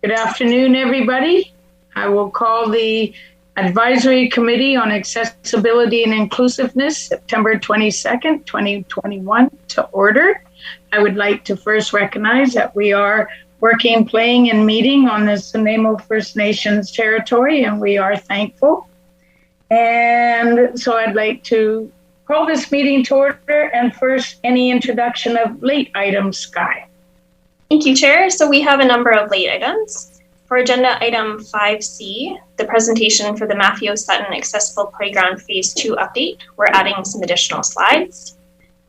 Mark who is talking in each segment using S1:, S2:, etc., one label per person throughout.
S1: Good afternoon, everybody. I will call the Advisory Committee on Accessibility and Inclusiveness, September 22nd, 2021, to order. I would like to first recognize that we are working, playing, and meeting on the Nanaimo First Nations territory, and we are thankful. And so I'd like to call this meeting to order, and first, any introduction of late items, Sky.
S2: Thank you, Chair. So we have a number of late items. For agenda item 5C, the presentation for the Matthew Sutton Accessible Playground Phase 2 update, we're adding some additional slides.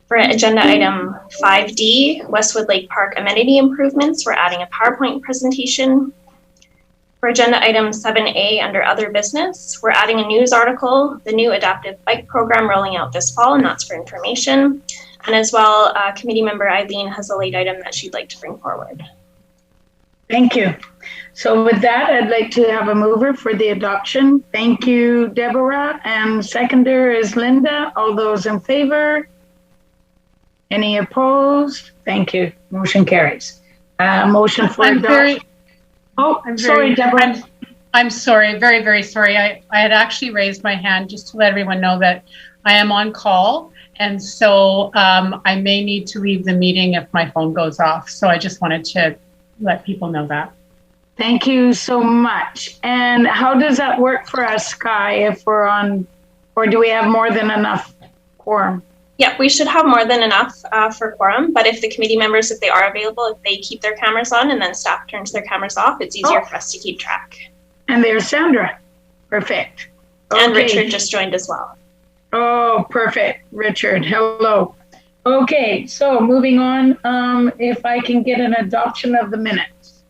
S2: For agenda item 5D, Westwood Lake Park amenity improvements, we're adding a PowerPoint presentation. For agenda item 7A under other business, we're adding a news article, the new adaptive bike program rolling out this fall, and that's for information. And as well, committee member Eileen has a late item that she'd like to bring forward.
S1: Thank you. So with that, I'd like to have a mover for the adoption. Thank you, Deborah. And seconder is Linda. All those in favor? Any opposed? Thank you. Motion carries. Motion for adoption. Sorry, Deborah.
S3: I'm sorry, very, very sorry. I had actually raised my hand just to let everyone know that I am on call. And so I may need to leave the meeting if my phone goes off. So I just wanted to let people know that.
S1: Thank you so much. And how does that work for us, Sky, if we're on, or do we have more than enough quorum?
S2: Yeah, we should have more than enough for quorum, but if the committee members, if they are available, if they keep their cameras on and then staff turns their cameras off, it's easier for us to keep track.
S1: And there's Sandra. Perfect.
S2: And Richard just joined as well.
S1: Oh, perfect. Richard, hello. Okay, so moving on, if I can get an adoption of the minutes.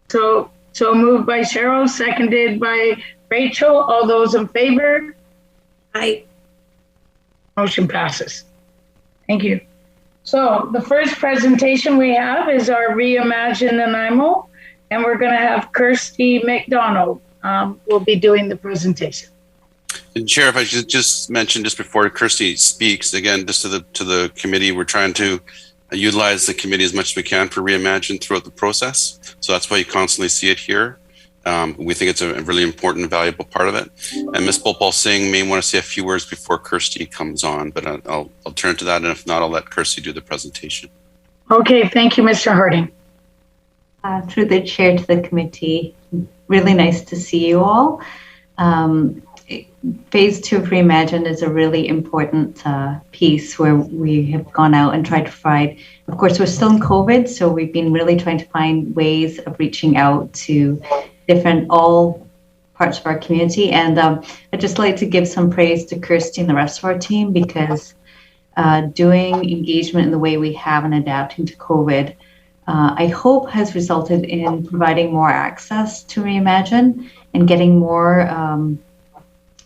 S1: So moved by Cheryl, seconded by Rachel. All those in favor? Aye. Motion passes. Thank you. So the first presentation we have is our Reimagine Nanaimo, and we're going to have Kirsty McDonald will be doing the presentation.
S4: And Chair, if I should just mention just before Kirsty speaks, again, just to the committee, we're trying to utilize the committee as much as we can for Reimagine throughout the process. So that's why you constantly see it here. We think it's a really important and valuable part of it. And Ms. Bhopal Singh may want to say a few words before Kirsty comes on, but I'll turn to that. And if not, I'll let Kirsty do the presentation. Okay, thank you, Mr. Harding.
S5: Through the chair to the committee, really nice to see you all. Phase 2 of Reimagine is a really important piece where we have gone out and tried to provide, of course, we're still in COVID, so we've been really trying to find ways of reaching out to all parts of our community. And I'd just like to give some praise to Kirsty and the rest of our team, because doing engagement in the way we have and adapting to COVID, I hope has resulted in providing more access to Reimagine and getting more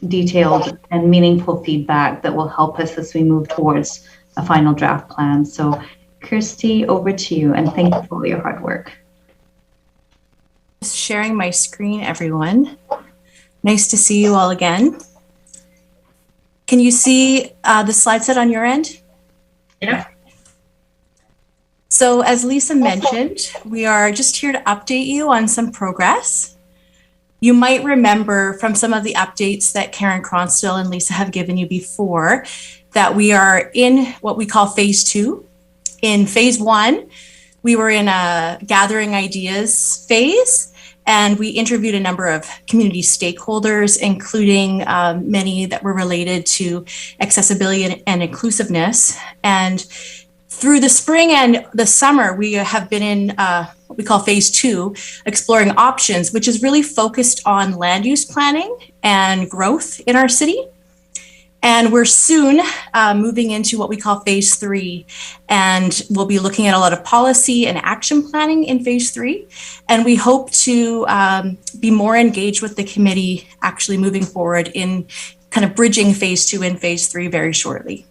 S5: detailed and meaningful feedback that will help us as we move towards a final draft plan. So Kirsty, over to you, and thank you for all your hard work.
S6: Sharing my screen, everyone. Nice to see you all again. Can you see the slide set on your end?
S1: Yeah.
S6: So as Lisa mentioned, we are just here to update you on some progress. You might remember from some of the updates that Karen Cronsdale and Lisa have given you before that we are in what we call phase 2. In phase 1, we were in a gathering ideas phase, and we interviewed a number of community stakeholders, including many that were related to accessibility and inclusiveness. And through the spring and the summer, we have been in what we call phase 2, exploring options, which is really focused on land use planning and growth in our city. And we're soon moving into what we call phase 3, and we'll be looking at a lot of policy and action planning in phase 3. And we hope to be more engaged with the committee actually moving forward in kind of bridging phase 2 and phase 3 very shortly.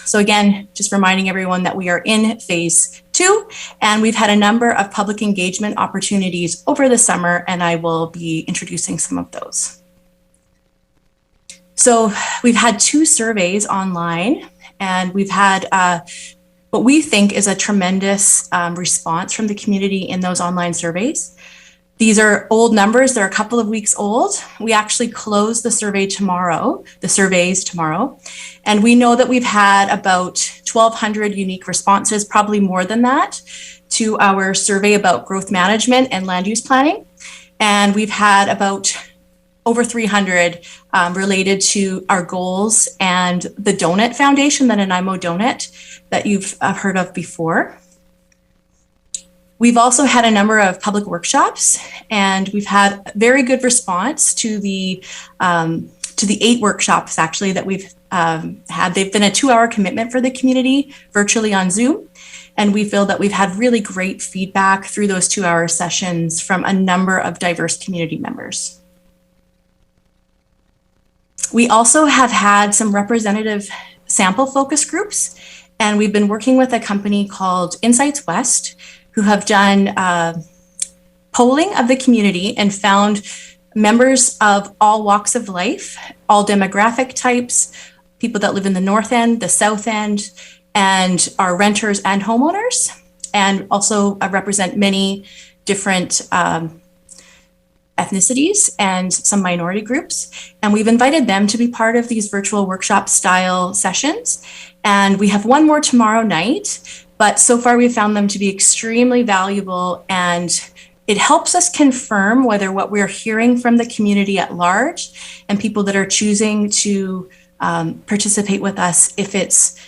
S6: So again, just reminding everyone that we are in phase 2, and we've had a number of public engagement opportunities over the summer, and I will be introducing some of those. So we've had 2 surveys online, and we've had what we think is a tremendous response from the community in those online surveys. These are old numbers. They're a couple of weeks old. We actually close the surveys tomorrow, and we know that we've had about 1,200 unique responses, probably more than that, to our survey about growth management and land use planning. And we've had about over 300 related to our goals and the Donut Foundation, the Nanaimo Donut that you've heard of before. We've also had a number of public workshops, and we've had very good response to the 8 workshops actually that we've had. They've been a 2-hour commitment for the community virtually on Zoom. And we feel that we've had really great feedback through those 2-hour sessions from a number of diverse community members. We also have had some representative sample focus groups, and we've been working with a company called Insights West, who have done polling of the community and found members of all walks of life, all demographic types, people that live in the north end, the south end, and are renters and homeowners, and also represent many different ethnicities and some minority groups. And we've invited them to be part of these virtual workshop style sessions. And we have one more tomorrow night, but so far we've found them to be extremely valuable, and it helps us confirm whether what we're hearing from the community at large and people that are choosing to participate with us, if it's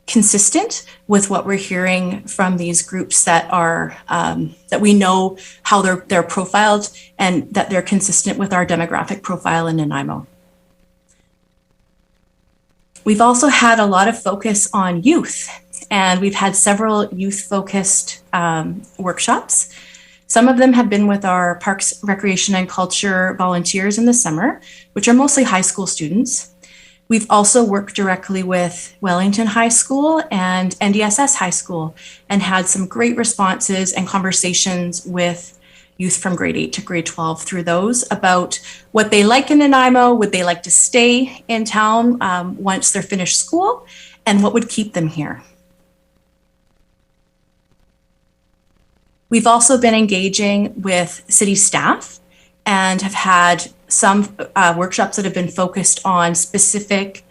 S6: consistent with what we're hearing from these groups that are that we know how they're profiled, and that they're consistent with our demographic profile in Nanaimo. We've also had a lot of focus on youth, and we've had several youth-focused workshops. Some of them have been with our Parks, Recreation and Culture volunteers in the summer, which are mostly high school students. We've also worked directly with Wellington High School and NDSS High School, and had some great responses and conversations with youth from grade 8 to grade 12 through those about what they like in Nanaimo, would they like to stay in town once they're finished school, and what would keep them here. We've also been engaging with city staff and have had some workshops that have been focused on specific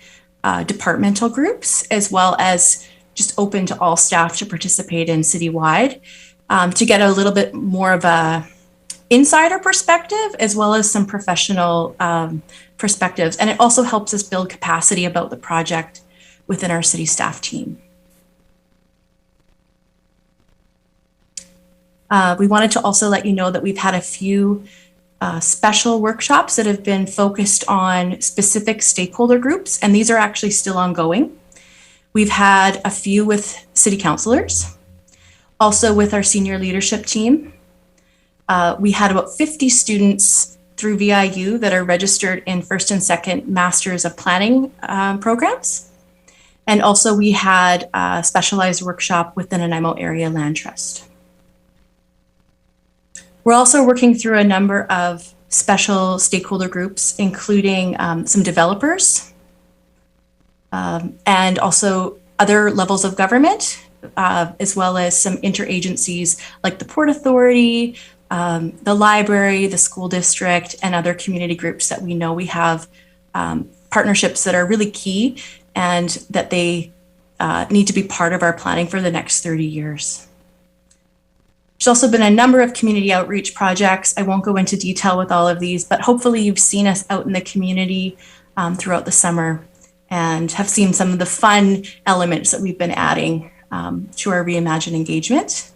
S6: departmental groups, as well as just open to all staff to participate in citywide, to get a little bit more of a insider perspective, as well as some professional perspectives. And it also helps us build capacity about the project within our city staff team. We wanted to also let you know that we've had a few special workshops that have been focused on specific stakeholder groups, and these are actually still ongoing. We've had a few with city councilors, also with our senior leadership team. We had about 50 students through VIU that are registered in first and second Masters of Planning programs. And also we had a specialized workshop with the Nanaimo Area Land Trust. We're also working through a number of special stakeholder groups, including some developers and also other levels of government, as well as some interagencies like the Port Authority, the library, the school district, and other community groups that we know we have partnerships that are really key, and that they need to be part of our planning for the next 30 years. There's also been a number of community outreach projects. I won't go into detail with all of these, but hopefully you've seen us out in the community throughout the summer and have seen some of the fun elements that we've been adding to our Reimagine engagement,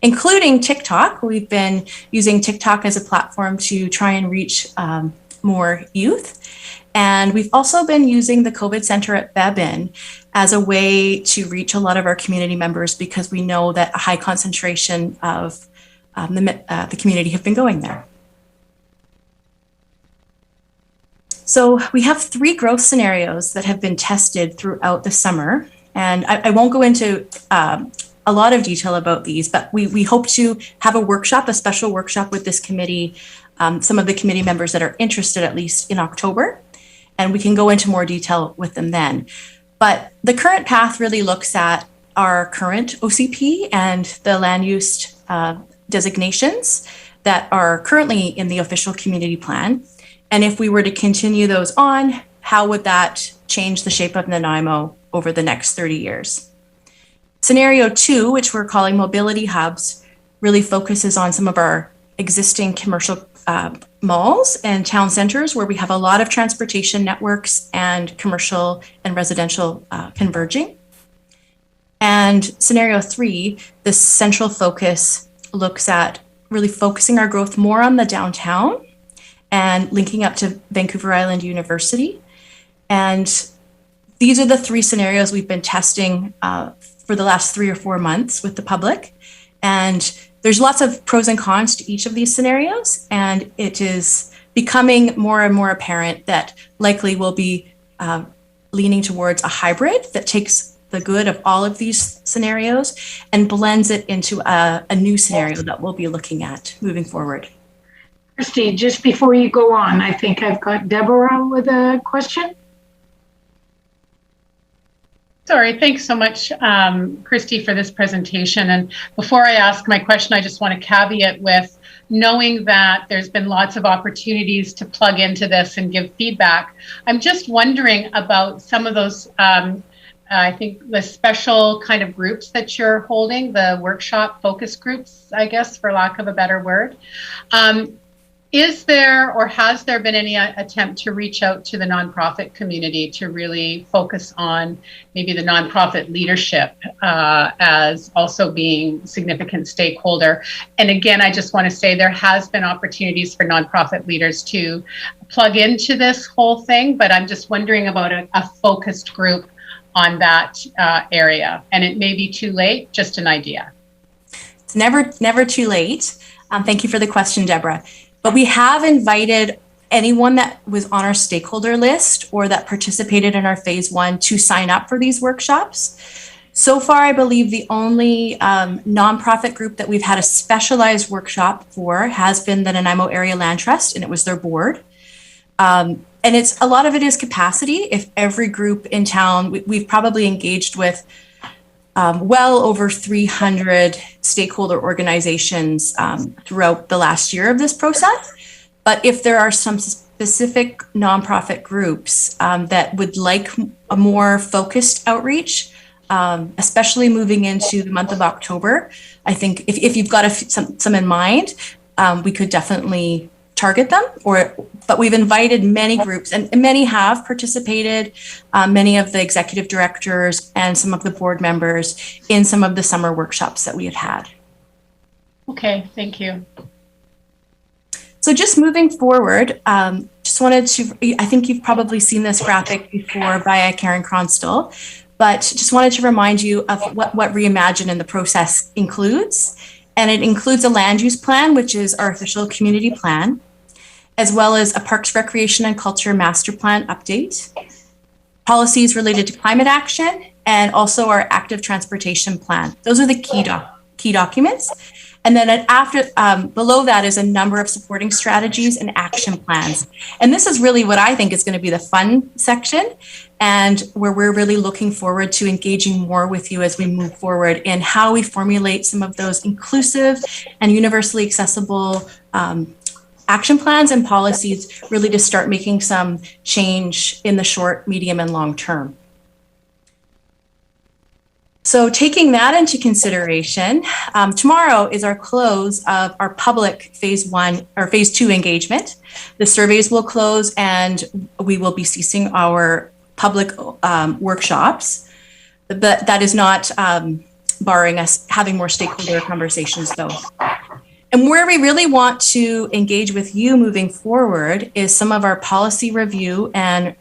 S6: including TikTok. We've been using TikTok as a platform to try and reach more youth. And we've also been using the COVID Center at Bebin as a way to reach a lot of our community members, because we know that a high concentration of the community have been going there. So we have 3 growth scenarios that have been tested throughout the summer. And I won't go into a lot of detail about these, but we hope to have a workshop, a special workshop with this committee, some of the committee members that are interested, at least in October. And we can go into more detail with them then. But the current path really looks at our current OCP and the land use designations that are currently in the official community plan. And if we were to continue those on, how would that change the shape of Nanaimo over the next 30 years? Scenario 2, which we're calling mobility hubs, really focuses on some of our existing commercial malls and town centers where we have a lot of transportation networks and commercial and residential converging. And scenario 3, the central focus looks at really focusing our growth more on the downtown and linking up to Vancouver Island University. And these are the 3 scenarios we've been testing for the last 3 or 4 months with the public. And there's lots of pros and cons to each of these scenarios, and it is becoming more and more apparent that likely we'll be leaning towards a hybrid that takes the good of all of these scenarios and blends it into a new scenario that we'll be looking at moving forward.
S1: Christy, just before you go on, I think I've got Deborah with a question.
S3: Sorry, thanks so much, Christy, for this presentation. And before I ask my question, I just want to caveat with knowing that there's been lots of opportunities to plug into this and give feedback. I'm just wondering about some of those, I think the special kind of groups that you're holding, the workshop focus groups, I guess, for lack of a better word. Is there or has there been any attempt to reach out to the nonprofit community to really focus on maybe the nonprofit leadership as also being significant stakeholder? And again, I just want to say there has been opportunities for nonprofit leaders to plug into this whole thing, but I'm just wondering about a focused group on that area. And it may be too late, just an idea.
S6: It's never too late. Thank you for the question, Deborah. But we have invited anyone that was on our stakeholder list or that participated in our phase 1 to sign up for these workshops. So far, I believe the only nonprofit group that we've had a specialized workshop for has been the Nanaimo Area Land Trust, and it was their board. And a lot of it is capacity. If every group in town, we've probably engaged with well over 300 stakeholder organizations throughout the last year of this process. But if there are some specific nonprofit groups that would like a more focused outreach, especially moving into the month of October, I think if you've got some in mind, we could definitely target them. But we've invited many groups, and many have participated, many of the executive directors and some of the board members in some of the summer workshops that we had.
S3: Okay, thank you.
S6: So just moving forward, just wanted to, I think you've probably seen this graphic before via Karen Cronstall, but just wanted to remind you of what Reimagine in the process includes. And it includes a land use plan, which is our official community plan, as well as a Parks, Recreation and Culture Master Plan update, policies related to climate action, and also our active transportation plan. Those are the key documents. And then below that is a number of supporting strategies and action plans. And this is really what I think is going to be the fun section, and where we're really looking forward to engaging more with you as we move forward in how we formulate some of those inclusive and universally accessible action plans and policies, really to start making some change in the short, medium, and long term. So taking that into consideration, tomorrow is our close of our public phase 1 or phase 2 engagement. The surveys will close and we will be ceasing our public workshops, but that is not barring us having more stakeholder conversations though. And where we really want to engage with you moving forward is some of our policy review and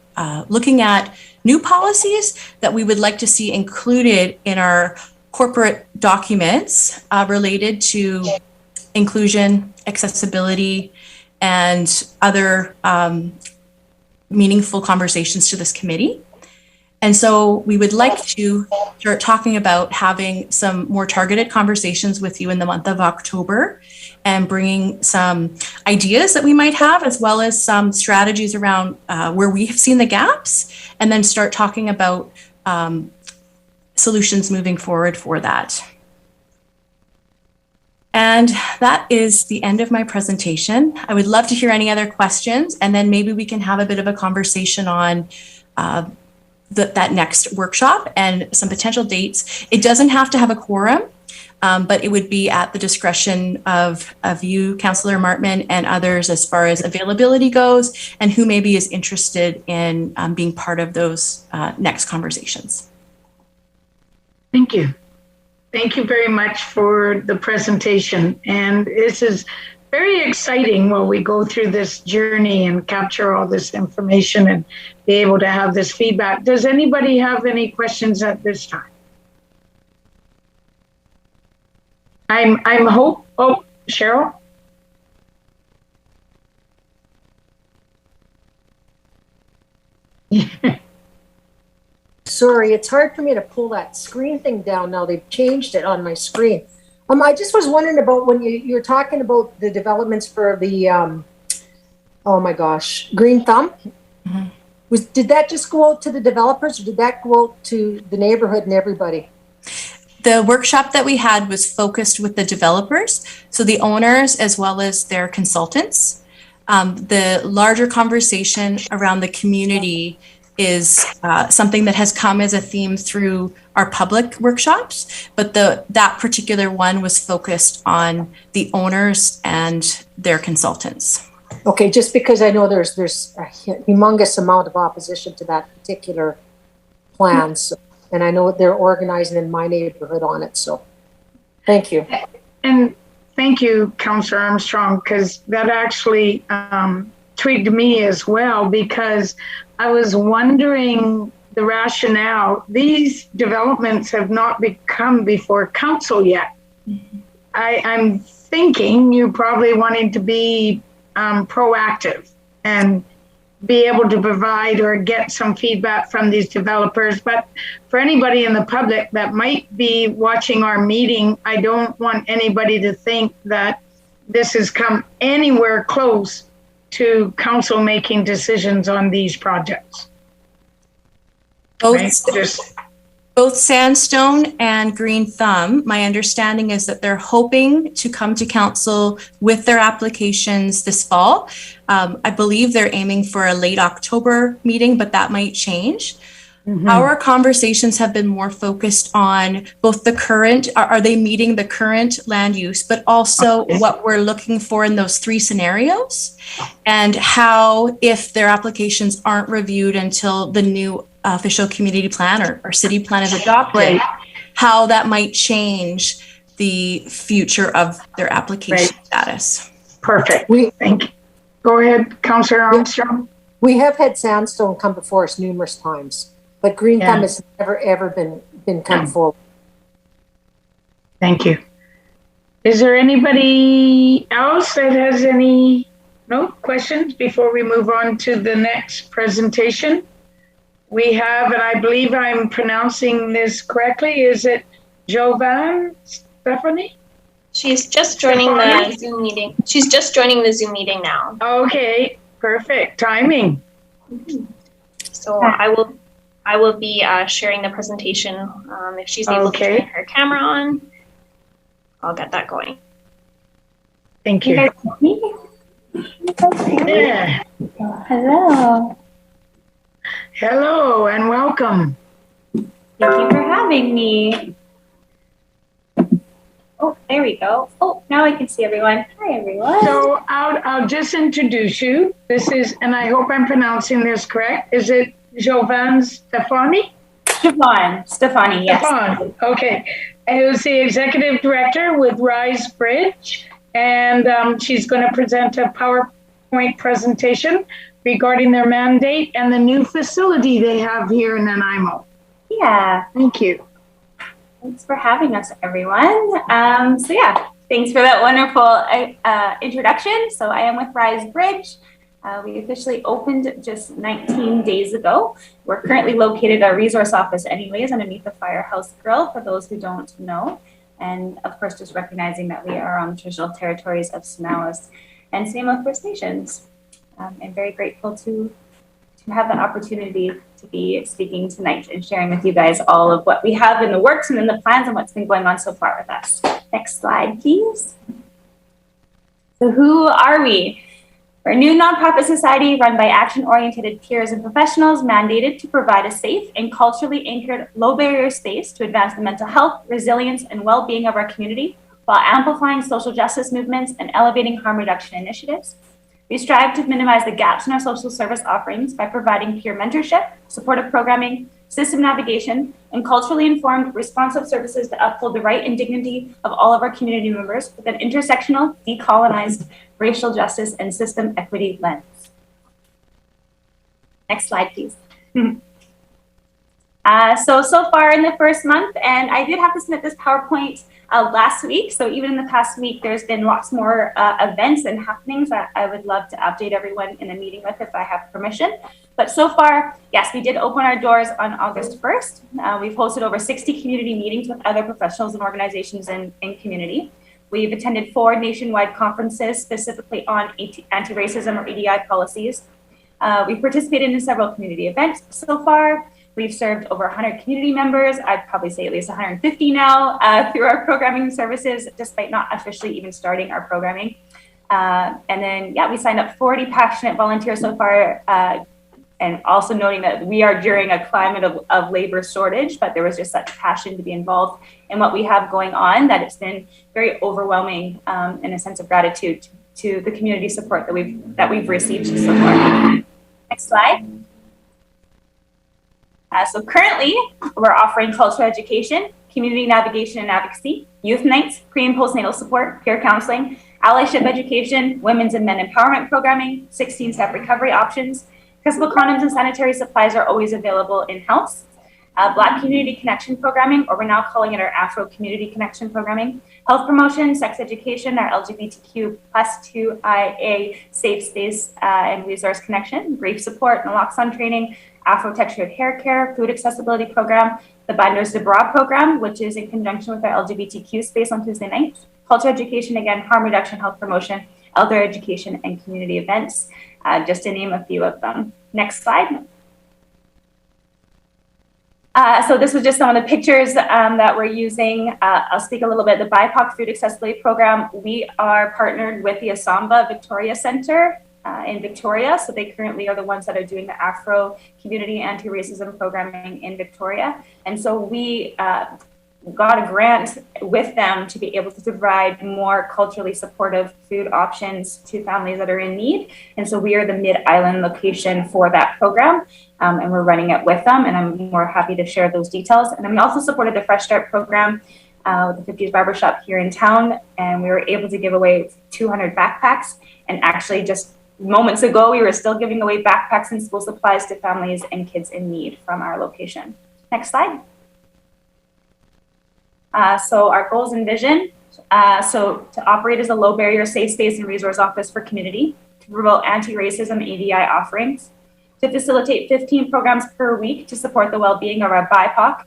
S6: looking at new policies that we would like to see included in our corporate documents related to inclusion, accessibility, and other meaningful conversations to this committee. And so we would like to start talking about having some more targeted conversations with you in the month of October and bringing some ideas that we might have, as well as some strategies around where we have seen the gaps, and then start talking about solutions moving forward for that. And that is the end of my presentation. I would love to hear any other questions, and then maybe we can have a bit of a conversation on that next workshop and some potential dates. It doesn't have to have a quorum, but it would be at the discretion of you, Councillor Martman, and others as far as availability goes, and who maybe is interested in being part of those next conversations.
S1: Thank you. Thank you very much for the presentation. And this is very exciting while we go through this journey and capture all this information and be able to have this feedback. Does anybody have any questions at this time? Oh, Cheryl?
S7: Sorry, it's hard for me to pull that screen thing down now. They've changed it on my screen. I just was wondering about when you're talking about the developments for the, oh my gosh, Green Thumb. Mm-hmm. Did that just go out to the developers, or did that go out to the neighborhood and everybody?
S6: The workshop that we had was focused with the developers, so the owners as well as their consultants. The larger conversation around the community is something that has come as a theme through our public workshops, but that particular one was focused on the owners and their consultants.
S7: Okay, just because I know there's a humongous amount of opposition to that particular plan, so, and I know they're organizing in my neighborhood on it, so thank you.
S1: And thank you, Councillor Armstrong, because that actually tweaked me as well, because I was wondering the rationale. These developments have not come before council yet. Mm-hmm. I'm thinking you're probably wanting to be proactive and be able to provide or get some feedback from these developers. But for anybody in the public that might be watching our meeting, I don't want anybody to think that this has come anywhere close to council making decisions on these projects.
S6: Both Sandstone and Green Thumb, my understanding is that they're hoping to come to council with their applications this fall. I believe they're aiming for a late October meeting, but that might change. Mm-hmm. Our conversations have been more focused on both the current, are they meeting the current land use, but also what we're looking for in those three scenarios, and how, if their applications aren't reviewed until the new official community plan or city plan is adopted, how that might change the future of their application status.
S1: Perfect. Thank you. Go ahead, Councillor Armstrong.
S7: We have had Sandstone come before us numerous times, but Green Thumb has never ever been come forward.
S1: Thank you. Is there anybody else that has any questions before we move on to the next presentation? We have, and I believe I'm pronouncing this correctly, is it Jovan Stephanie?
S2: She's just joining the Zoom meeting. She's just joining the Zoom meeting now.
S1: Okay, perfect timing.
S2: Mm-hmm. So I will be sharing the presentation. If she's able to turn her camera on, I'll get that going.
S1: Thank you. Yeah.
S8: Hello.
S1: Hello and welcome.
S8: Thank you for having me. Oh, there we go. Oh, now I can see everyone. Hi, everyone.
S1: So I'll just introduce you. This is, and I hope I'm pronouncing this correct. Is it Jovan Stephanie?
S8: Stefani, yes.
S1: Stefan, okay. Who's the executive director with Rise Bridge, and she's going to present a PowerPoint presentation regarding their mandate and the new facility they have here in Nanaimo.
S8: Yeah.
S1: Thank you.
S8: Thanks for having us, everyone. Thanks for that wonderful introduction. So I am with Rise Bridge. We officially opened just 19 days ago. We're currently located at our resource office anyways, underneath the Firehouse Grill, for those who don't know. And of course, just recognizing that we are on the traditional territories of Snows and Nanaimo First Nations. I'm very grateful to to have the opportunity to be speaking tonight and sharing with you guys all of what we have in the works and in the plans and what's been going on so far with us. Next slide, please. So who are we? We're a new nonprofit society run by action-oriented peers and professionals mandated to provide a safe and culturally anchored low-barrier space to advance the mental health, resilience, and well-being of our community while amplifying social justice movements and elevating harm reduction initiatives. We strive to minimize the gaps in our social service offerings by providing peer mentorship, supportive programming, system navigation, and culturally informed responsive services to uphold the right and dignity of all of our community members with an intersectional, decolonized, racial justice, and system equity lens. Next slide, please. So far in the first month, and I did have to submit this PowerPoint last week, so even in the past week, there's been lots more events and happenings that I would love to update everyone in a meeting with if I have permission. But so far, yes, we did open our doors on August 1st. We've hosted over 60 community meetings with other professionals and organizations in community. We've attended 4 nationwide conferences specifically on anti-racism or EDI policies. We've participated in several community events so far. We've served over 100 community members. I'd probably say at least 150 now through our programming services, despite not officially even starting our programming. And then, yeah, we signed up 40 passionate volunteers so far, and also noting that we are during a climate of labor shortage, but there was just such passion to be involved in what we have going on that it's been very overwhelming in a sense of gratitude to the community support that we've received so far. Next slide. So currently, we're offering cultural education, community navigation and advocacy, youth nights, pre- and postnatal support, peer counseling, allyship education, women's and men empowerment programming, 16-step recovery options. Accessible condoms and sanitary supplies are always available in-house. Black community connection programming, or we're now calling it our Afro community connection programming. Health promotion, sex education, our LGBTQ+2IA safe space and resource connection, grief support, naloxone training, Afro-textured hair care, food accessibility program, the Binders de Bras program, which is in conjunction with our LGBTQ space on Tuesday nights, culture education, again, harm reduction, health promotion, elder education, and community events, just to name a few of them. Next slide. So this was just some of the pictures that we're using. I'll speak a little bit. The BIPOC Food Accessibility Program, we are partnered with the Asamba Victoria Center in Victoria. So they currently are the ones that are doing the Afro Community Anti-Racism Programming in Victoria. And so we got a grant with them to be able to provide more culturally supportive food options to families that are in need. And so we are the Mid-Island location for that program, and we're running it with them, and I'm more happy to share those details. And then we also supported the Fresh Start program with the 50s Barbershop here in town, and we were able to give away 200 backpacks. And actually just moments ago, we were still giving away backpacks and school supplies to families and kids in need from our location. Next slide. So our goals and vision, so to operate as a low barrier safe space and resource office for community, to promote anti-racism ADI offerings, to facilitate 15 programs per week to support the well-being of our BIPOC,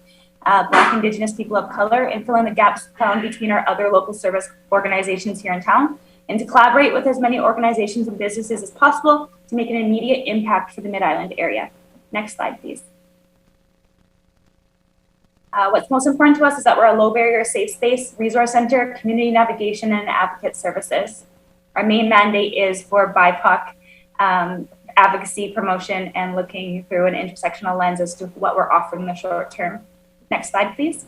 S8: Black, Indigenous people of color, and fill in the gaps found between our other local service organizations here in town, and to collaborate with as many organizations and businesses as possible to make an immediate impact for the Mid-Island area. Next slide, please. What's most important to us is that we're a low barrier safe space, resource center, community navigation, and advocate services. Our main mandate is for BIPOC advocacy, promotion, and looking through an intersectional lens as to what we're offering in the short term. Next slide, please.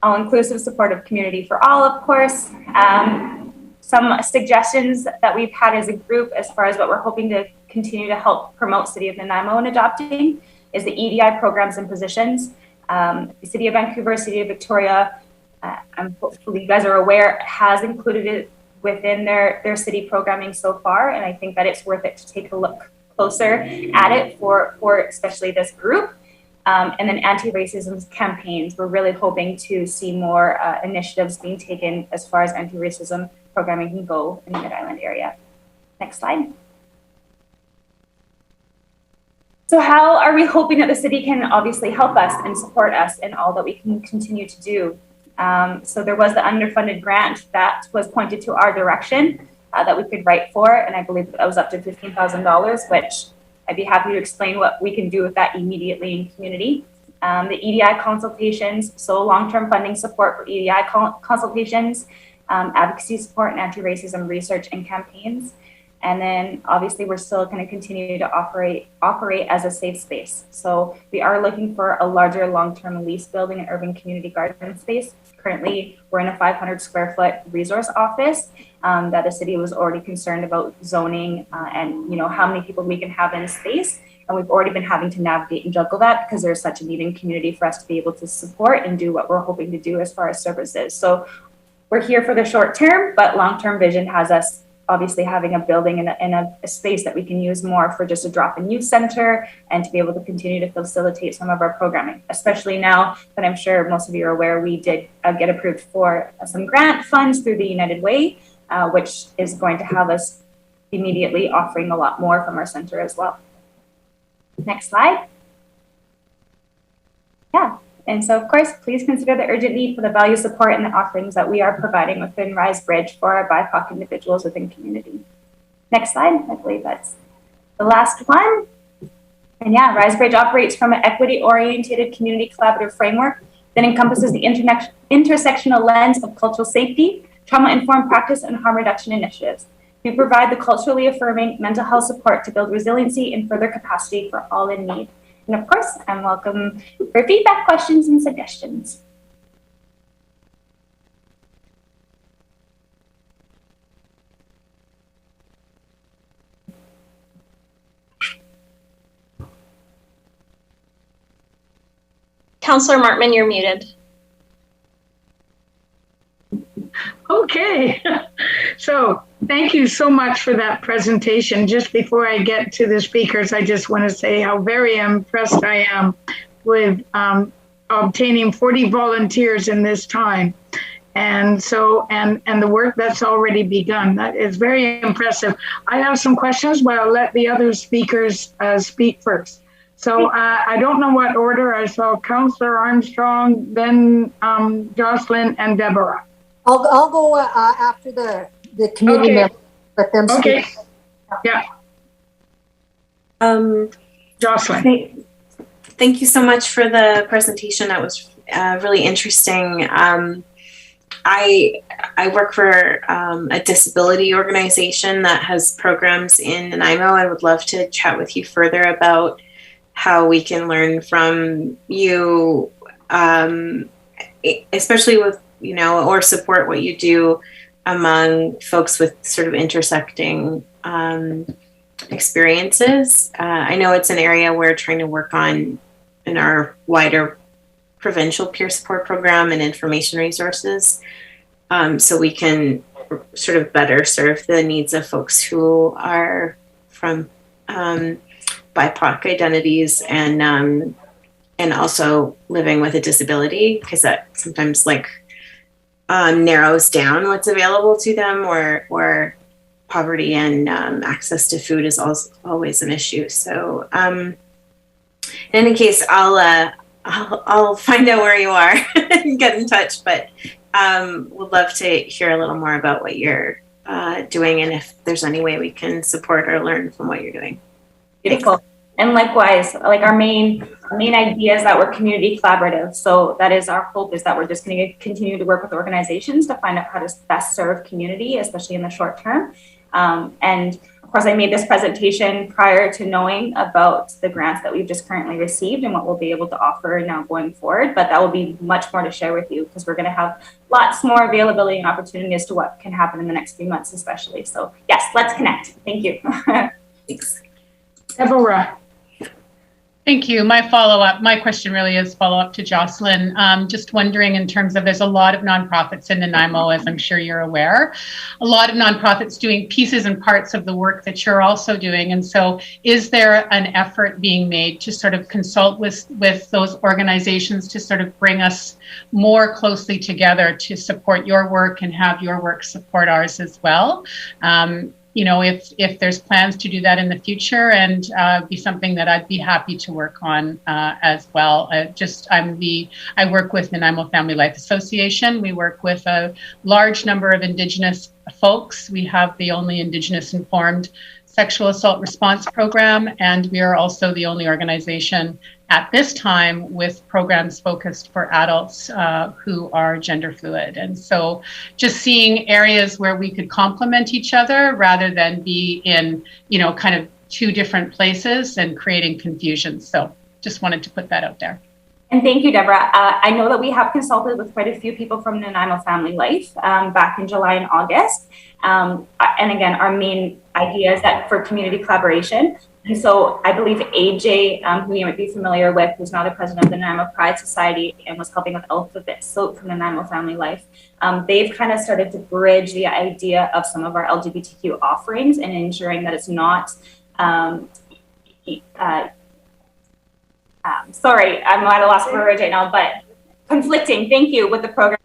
S8: All-inclusive supportive community for all, of course. Some suggestions that we've had as a group as far as what we're hoping to continue to help promote City of Nanaimo in adopting is the EDI programs and positions. The City of Vancouver, City of Victoria, hopefully you guys are aware, has included it within their city programming so far, and I think that it's worth it to take a look closer at it for especially this group. And then anti-racism campaigns, we're really hoping to see more initiatives being taken as far as anti-racism programming can go in the Mid-Island area. Next slide. So how are we hoping that the city can obviously help us and support us in all that we can continue to do? So there was the underfunded grant that was pointed to our direction. that we could write for, and I believe that was up to $15,000, which I'd be happy to explain what we can do with that immediately in community. The EDI consultations, so long-term funding support for EDI consultations, advocacy support and anti-racism research and campaigns. And then obviously we're still going to continue to operate as a safe space. So we are looking for a larger long-term lease building and urban community garden space. Currently, we're in a 500 square foot resource office that the city was already concerned about zoning and how many people we can have in a space. And we've already been having to navigate and juggle that because there's such a need in community for us to be able to support and do what we're hoping to do as far as services. So we're here for the short term, but long-term vision has us obviously having a building and a space that we can use more for just a drop-in youth center and to be able to continue to facilitate some of our programming, especially now that I'm sure most of you are aware we did get approved for some grant funds through the United Way, which is going to have us immediately offering a lot more from our center as well. Next slide. Yeah. And so, of course, please consider the urgent need for the value support and the offerings that we are providing within Rise Bridge for our BIPOC individuals within community. Next slide. I believe that's the last one. And yeah, Rise Bridge operates from an equity-oriented community collaborative framework that encompasses the intersectional lens of cultural safety, trauma-informed practice, and harm reduction initiatives. We provide the culturally affirming mental health support to build resiliency and further capacity for all in need. And of course, I'm welcome for feedback, questions, and suggestions.
S2: Councillor Martman, you're muted.
S1: Okay, so thank you so much for that presentation. Just before I get to the speakers, I just want to say how very impressed I am with obtaining 40 volunteers in this time. And so, and the work that's already begun, that is very impressive. I have some questions, but I'll let the other speakers speak first. So I don't know what order. I saw Councillor Armstrong, then Jocelyn and Deborah.
S7: I'll go after the committee members. Let them speak.
S1: Okay. Yeah. Jocelyn.
S9: Thank you so much for the presentation. That was really interesting. I work for a disability organization that has programs in Nanaimo. I would love to chat with you further about how we can learn from you, especially with, or support what you do among folks with sort of intersecting experiences. I know it's an area we're trying to work on in our wider provincial peer support program and information resources, so we can sort of better serve the needs of folks who are from BIPOC identities and also living with a disability, because that sometimes narrows down what's available to them, or poverty and access to food is also always an issue. So in any case, I'll find out where you are and get in touch, but would love to hear a little more about what you're doing and if there's any way we can support or learn from what you're doing.
S8: Beautiful. And likewise, our main idea is that we're community collaborative. So that is our hope, is that we're just going to continue to work with organizations to find out how to best serve community, especially in the short term. And of course, I made this presentation prior to knowing about the grants that we've just currently received and what we'll be able to offer now going forward. But that will be much more to share with you, because we're going to have lots more availability and opportunity as to what can happen in the next few months, especially. So yes, let's connect. Thank you.
S9: Thanks.
S1: Deborah.
S3: Thank you. My question really is follow-up to Jocelyn. Just wondering, in terms of, there's a lot of nonprofits in Nanaimo, as I'm sure you're aware, a lot of nonprofits doing pieces and parts of the work that you're also doing. And so is there an effort being made to sort of consult with those organizations to sort of bring us more closely together to support your work and have your work support ours as well? if there's plans to do that in the future, and be something that I'd be happy to work on as well. I work with Nanaimo Family Life Association. We work with a large number of Indigenous folks. We have the only Indigenous informed sexual assault response program, and we are also the only organization at this time with programs focused for adults who are gender fluid. And so just seeing areas where we could complement each other rather than be in, kind of two different places and creating confusion. So just wanted to put that out there.
S8: And thank you, Deborah. I know that we have consulted with quite a few people from Nanaimo Family Life back in July and August. And again, our main idea is that for community collaboration. And so I believe AJ, who you might be familiar with, who's now the president of the Nanaimo Pride Society and was helping with Alphabet Soap from Nanaimo Family Life, they've kind of started to bridge the idea of some of our LGBTQ offerings and ensuring that it's not sorry, I'm at a loss for words right now, but conflicting, thank you, with the program.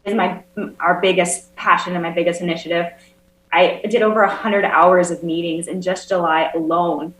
S8: Is our biggest passion and my biggest initiative. I did over 100 hours of meetings in just July alone,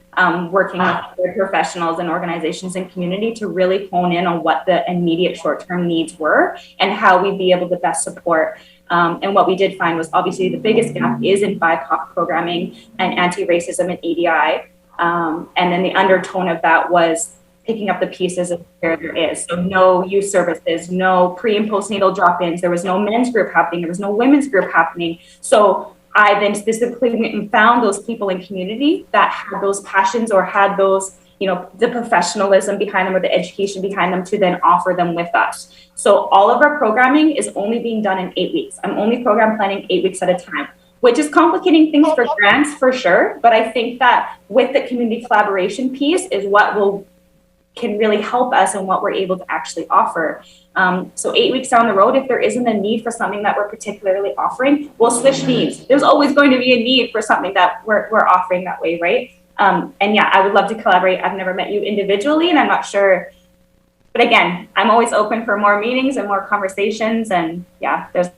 S8: working with professionals and organizations and community to really hone in on what the immediate short-term needs were and how we'd be able to best support. And what we did find was obviously the biggest gap is in BIPOC programming and anti-racism and EDI. And then the undertone of that was picking up the pieces of where there is. So no youth services, no pre and postnatal drop-ins. There was no men's group happening. There was no women's group happening. So I then specifically went and found those people in community that had those passions or had those, the professionalism behind them or the education behind them to then offer them with us. So all of our programming is only being done in 8 weeks. I'm only program planning 8 weeks at a time, which is complicating things for grants for sure. But I think that with the community collaboration piece is what can really help us in what we're able to actually offer. So 8 weeks down the road, if there isn't a need for something that we're particularly offering, we'll switch needs. There's always going to be a need for something that we're offering that way, right? And yeah, I would love to collaborate. I've never met you individually and I'm not sure, but again, I'm always open for more meetings and more conversations. And yeah, there's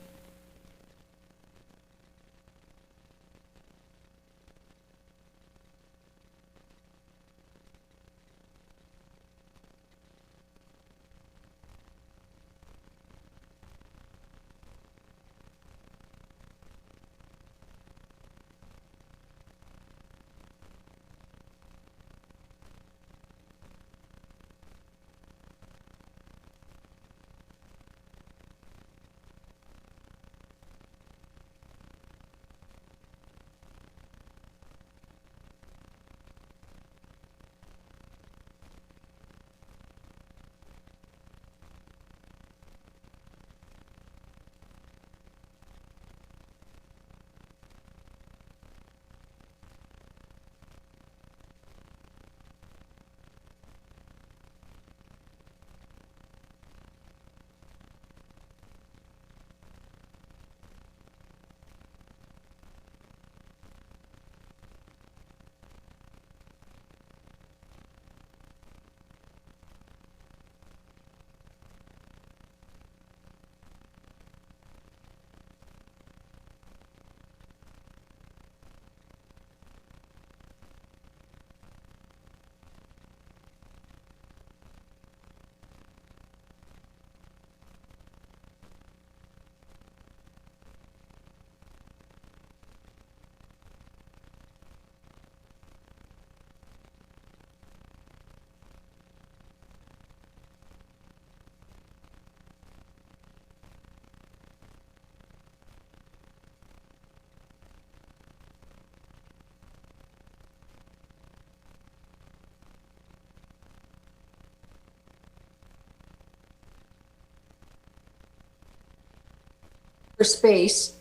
S7: for space,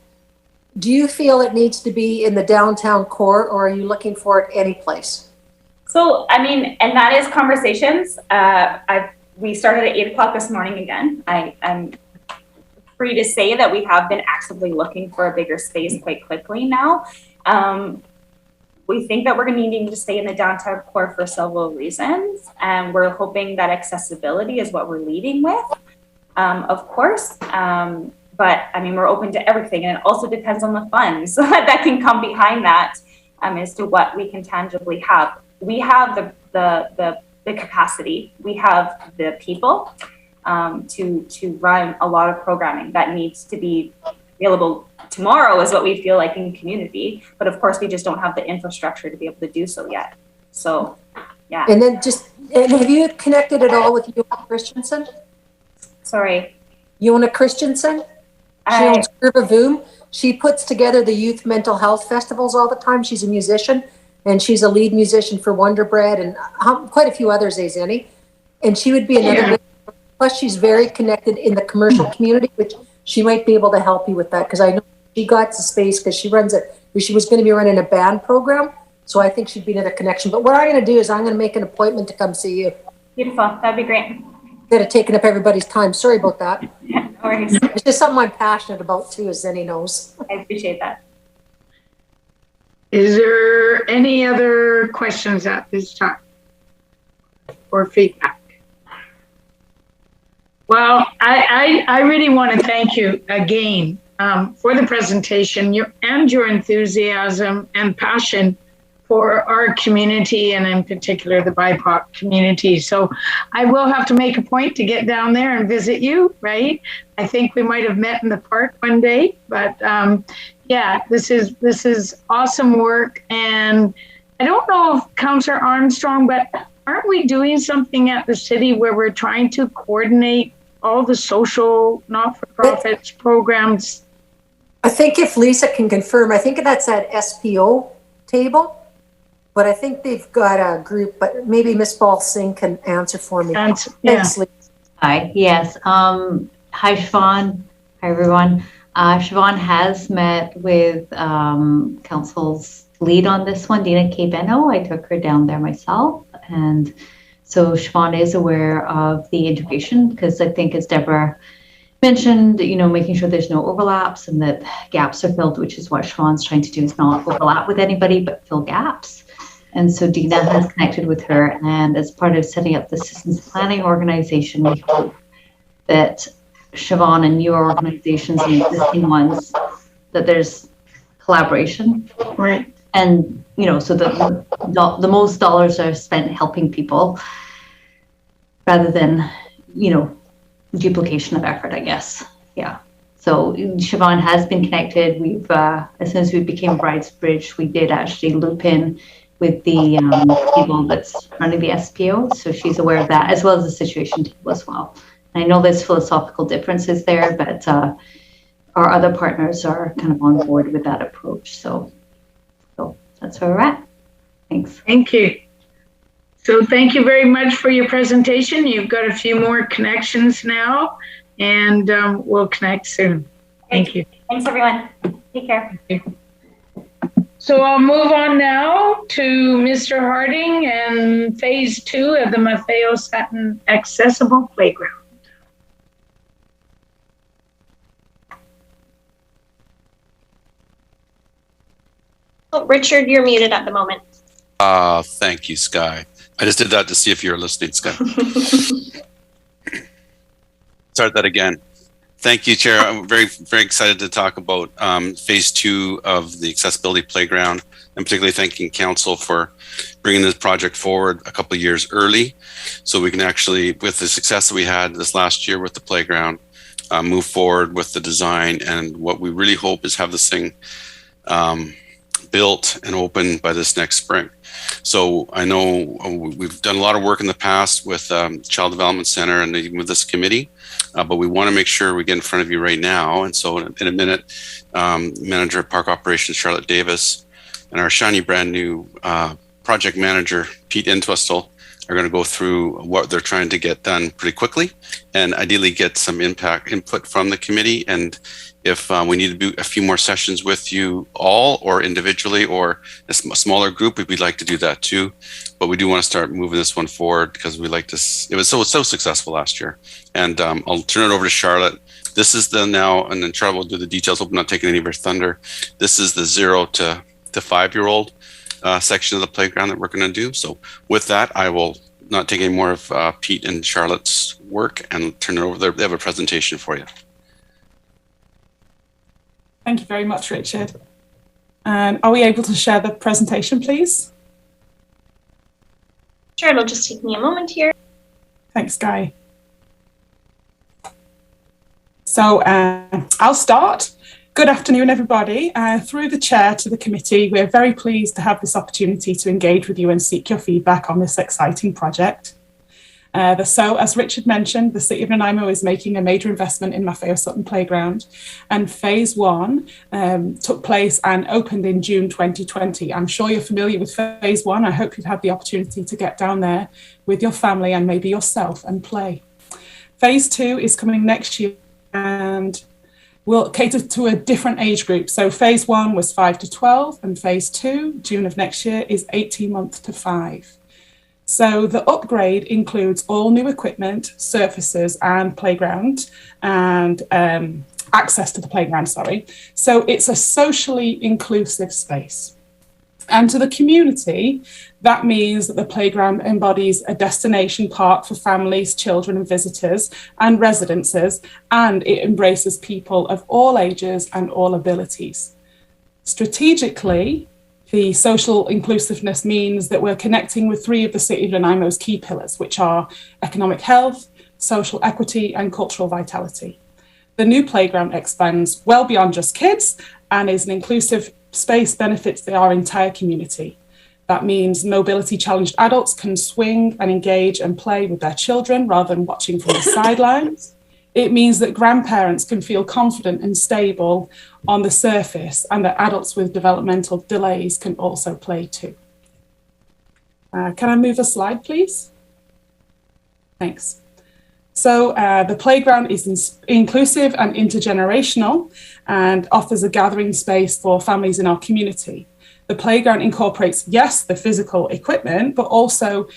S7: do you feel it needs to be in the downtown core, or are you looking for it any place?
S8: So, I mean, and that is conversations. We started at 8 o'clock this morning again. I'm free to say that we have been actively looking for a bigger space quite quickly now. We think that we're going to need to stay in the downtown core for several reasons. And we're hoping that accessibility is what we're leading with, of course. But I mean, we're open to everything, and it also depends on the funds that can come behind that as to what we can tangibly have. We have the capacity, we have the people to run a lot of programming that needs to be available tomorrow, is what we feel like in community. But of course, we just don't have the infrastructure to be able to do so yet. So, yeah.
S7: And then have you connected at all with Joanna Christensen?
S8: Sorry.
S7: Joanna Christensen? She owns Curva. She puts together the youth mental health festivals all the time. She's a musician, and she's a lead musician for Wonder Bread and quite a few others, Azeni. And she would be another good, plus she's very connected in the commercial community, which she might be able to help you with that, because I know she got the space because she was going to be running a band program. So I think she'd be another connection. But what I'm going to do is I'm going to make an appointment to come see you.
S8: Beautiful. That'd be great.
S7: Could have taken up everybody's time. Sorry about that.
S8: No worries.
S7: It's just something I'm passionate about too, as Zenny knows.
S8: I appreciate that.
S1: Is there any other questions at this time or feedback? Well, I really want to thank you again for the presentation and your enthusiasm and passion for our community, and in particular the BIPOC community. So I will have to make a point to get down there and visit you, right? I think we might have met in the park one day, but yeah, this is awesome work. And I don't know if Councillor Armstrong, but aren't we doing something at the city where we're trying to coordinate all the social not-for-profits programs?
S7: I think if Lisa can confirm, I think that's at SPO table. But I think they've got a group, but maybe Miss Ball Singh can answer for me.
S1: Yeah.
S7: Thanks, Lisa.
S5: Hi, yes. Hi, Siobhan. Hi, everyone. Siobhan has met with council's lead on this one, Dina K. Beno. I took her down there myself. And so Siobhan is aware of the integration, because I think, as Deborah mentioned, making sure there's no overlaps and that gaps are filled, which is what Siobhan's trying to do, is not overlap with anybody, but fill gaps. And so Dina has connected with her, and as part of setting up the systems planning organization, we hope that Siobhan and newer organizations and existing ones, that there's collaboration.
S1: Right.
S5: And, so that the most dollars are spent helping people rather than, duplication of effort, I guess. Yeah. So Siobhan has been connected. We've, as soon as we became Bride's Bridge, we did actually loop in with the people that's running the SPO. So she's aware of that, as well as the situation table as well. And I know there's philosophical differences there, but our other partners are kind of on board with that approach. So that's where we're at. Thanks.
S1: Thank you. So thank you very much for your presentation. You've got a few more connections now, and we'll connect soon. Thank you.
S8: Thanks, everyone. Take care.
S1: Thank you. So I'll move on now to Mr. Harding and phase 2 of the Maffeo Sutton Accessible Playground.
S2: Oh, Richard, you're muted at the moment.
S4: Thank you, Sky. I just did that to see if you're listening, Sky. Start that again. Thank you, Chair. I'm very, very excited to talk about phase 2 of the accessibility playground, and particularly thanking Council for bringing this project forward a couple of years early, so we can actually, with the success that we had this last year with the playground, move forward with the design. And what we really hope is have this thing built and open by this next spring. So I know we've done a lot of work in the past with Child Development Center and even with this committee, but we want to make sure we get in front of you right now. And so in a minute, Manager of Park Operations Charlotte Davis and our shiny brand new project manager, Pete Entwistle, are going to go through what they're trying to get done pretty quickly and ideally get some input from the committee. And if we need to do a few more sessions with you all or individually or a smaller group, we'd like to do that too. But we do want to start moving this one forward because we like this. It was so successful last year. And I'll turn it over to Charlotte. This is the now, and then Charlotte will do the details. Hope I'm not taking any of her thunder. This is the 0 to 5-year-old section of the playground that we're going to do. So with that, I will not take any more of Pete and Charlotte's work and turn it over. They have a presentation for you.
S10: Thank you very much, Richard. And are we able to share the presentation, please?
S2: Sure, it'll just take me a moment here.
S10: Thanks, Guy. So I'll start. Good afternoon, everybody. Through the chair to the committee, we're very pleased to have this opportunity to engage with you and seek your feedback on this exciting project. So, as Richard mentioned, the City of Nanaimo is making a major investment in Maffeo Sutton Playground, and Phase 1 took place and opened in June 2020. I'm sure you're familiar with Phase 1. I hope you've had the opportunity to get down there with your family and maybe yourself and play. Phase 2 is coming next year and will cater to a different age group. So Phase 1 was 5 to 12, and Phase 2, June of next year, is 18 months to 5. So the upgrade includes all new equipment, surfaces, and playground, and access to the playground, sorry. So it's a socially inclusive space. And to the community, that means that the playground embodies a destination park for families, children, and visitors, and residences, and it embraces people of all ages and all abilities. Strategically, the social inclusiveness means that we're connecting with 3 of the City of Nanaimo's key pillars, which are economic health, social equity, and cultural vitality. The new playground expands well beyond just kids and is an inclusive space benefits our entire community. That means mobility challenged adults can swing and engage and play with their children rather than watching from the sidelines. It means that grandparents can feel confident and stable on the surface, and that adults with developmental delays can also play too. Can I move a slide, please? Thanks. So the playground is inclusive and intergenerational and offers a gathering space for families in our community. The playground incorporates, yes, the physical equipment, but also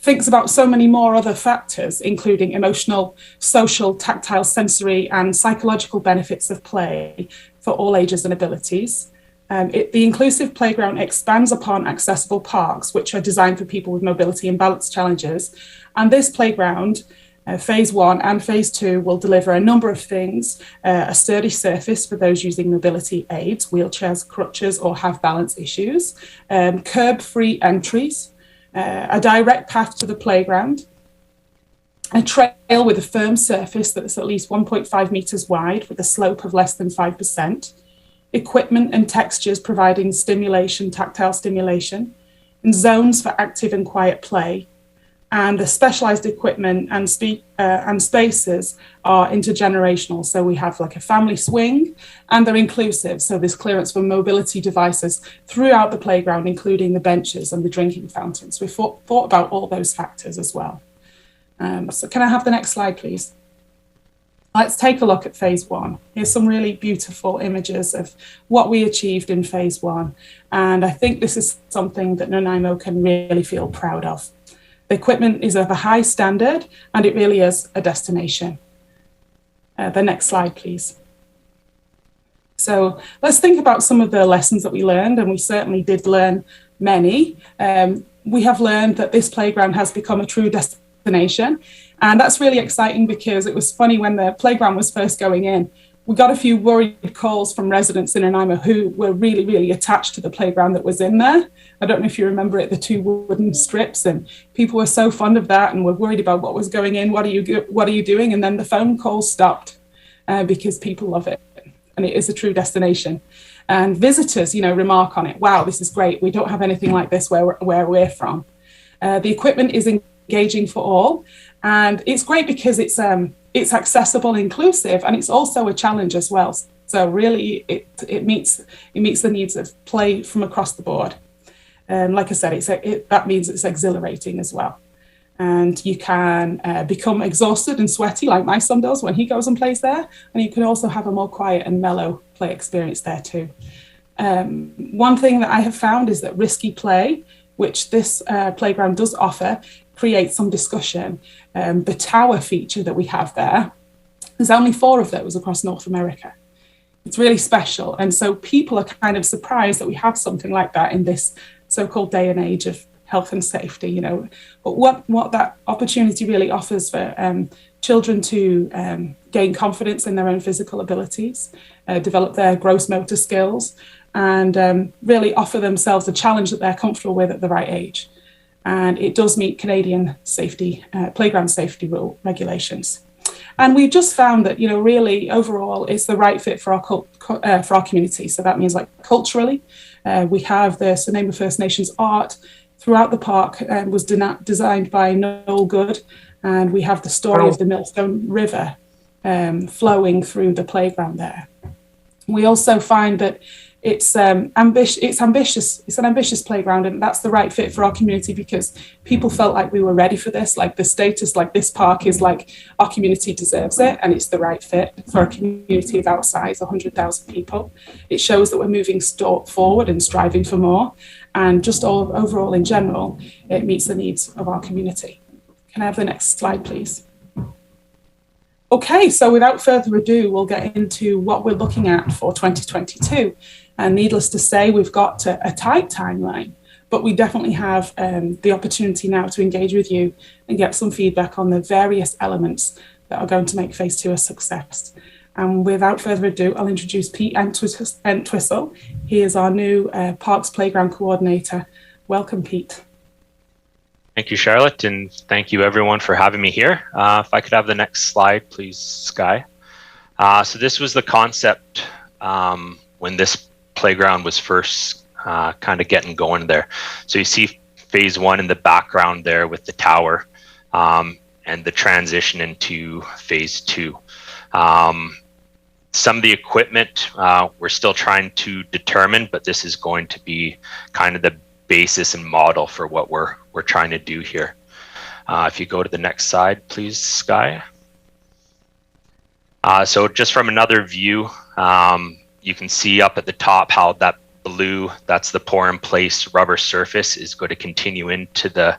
S10: thinks about so many more other factors, including emotional, social, tactile, sensory, and psychological benefits of play for all ages and abilities. The inclusive playground expands upon accessible parks, which are designed for people with mobility and balance challenges. And this playground, Phase 1 and Phase 2, will deliver a number of things: a sturdy surface for those using mobility aids, wheelchairs, crutches, or have balance issues, curb-free entries, a direct path to the playground, a trail with a firm surface that's at least 1.5 meters wide with a slope of less than 5%, equipment and textures providing stimulation, tactile stimulation, and zones for active and quiet play. And the specialized equipment and spaces are intergenerational. So we have like a family swing, and they're inclusive. So there's clearance for mobility devices throughout the playground, including the benches and the drinking fountains. We thought about all those factors as well. So can I have the next slide, please? Let's take a look at Phase 1. Here's some really beautiful images of what we achieved in Phase 1. And I think this is something that Nanaimo can really feel proud of. The equipment is of a high standard, and it really is a destination. The next slide, please. So let's think about some of the lessons that we learned, and we certainly did learn many. We have learned that this playground has become a true destination, and that's really exciting because it was funny when the playground was first going in. We got a few worried calls from residents in Nanaimo who were really, really attached to the playground that was in there. I don't know if you remember it, the 2 wooden strips, and people were so fond of that and were worried about what was going in, what are you doing? And then the phone calls stopped because people love it, and it is a true destination. And visitors, remark on it. Wow, this is great. We don't have anything like this where we're from. The equipment is engaging for all, and it's great because it's accessible, inclusive, and it's also a challenge as well. So really, it meets the needs of play from across the board. like I said, that means it's exhilarating as well. And you can become exhausted and sweaty like my son does when he goes and plays there. And you can also have a more quiet and mellow play experience there too. One thing that I have found is that risky play, which this playground does offer, creates some discussion. The tower feature that we have there, there's only 4 of those across North America. It's really special. And so people are kind of surprised that we have something like that in this so-called day and age of health and safety, you know. But what that opportunity really offers for children to gain confidence in their own physical abilities, develop their gross motor skills, and really offer themselves a challenge that they're comfortable with at the right age. And it does meet Canadian safety, playground safety rule regulations. And we've just found that, you know, really overall it's the right fit for our community. So that means like culturally, we have the Nanaimo First Nations art throughout the park was designed by Noel Good, and we have the story of the Millstone River flowing through the playground there. We also find that it's ambitious. It's an ambitious playground, and that's the right fit for our community because people felt like we were ready for this. Like the status, like this park is like our community deserves it, and it's the right fit for a community of our size, 100,000 people. It shows that we're moving forward and striving for more, and just overall in general, it meets the needs of our community. Can I have the next slide, please? Okay, so without further ado, we'll get into what we're looking at for 2022. And needless to say, we've got a tight timeline, but we definitely have the opportunity now to engage with you and get some feedback on the various elements that are going to make Phase 2 a success. And without further ado, I'll introduce Pete Entwistle. He is our new Parks Playground Coordinator. Welcome, Pete.
S11: Thank you, Charlotte, and thank you everyone for having me here. If I could have the next slide, please, Sky. So this was the concept when this playground was first kind of getting going there. So you see Phase 1 in the background there with the tower and the transition into Phase 2. Some of the equipment we're still trying to determine, but this is going to be kind of the basis and model for what we're trying to do here. If you go to the next slide, please, Sky. So just from another view, you can see up at the top how that blue, that's the pour in place rubber surface, is going to continue into the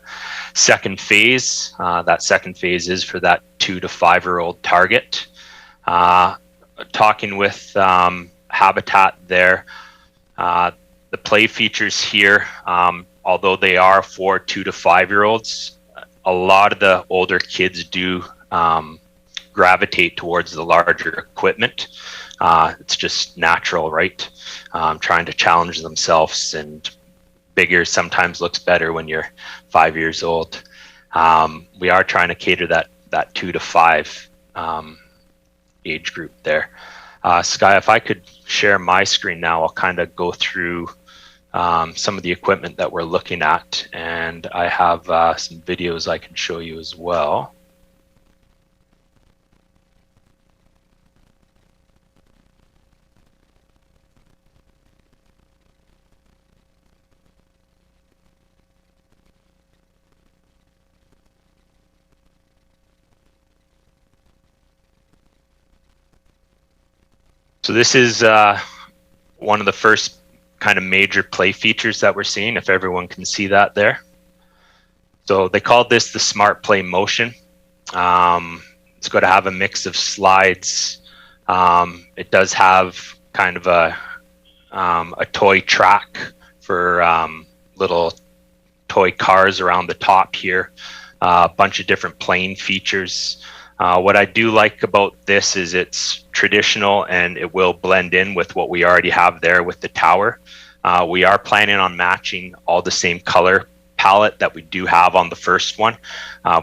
S11: second phase. That second phase is for that 2 to 5-year-old target. Talking with Habitat there, the play features here, although they are for 2 to 5-year-olds, a lot of the older kids do gravitate towards the larger equipment. It's just natural, right? Trying to challenge themselves, and bigger sometimes looks better when you're 5 years old. We are trying to cater that 2 to 5 age group there. Sky, if I could share my screen now, I'll kind of go through some of the equipment that we're looking at, and I have some videos I can show you as well. So this is one of the first kind of major play features that we're seeing, if everyone can see that there. So they called this the Smart Play Motion. It's going to have a mix of slides. It does have kind of a toy track for little toy cars around the top here, a bunch of different playing features. What I do like about this is it's traditional and it will blend in with what we already have there with the tower. We are planning on matching all the same color palette that we do have on the first one.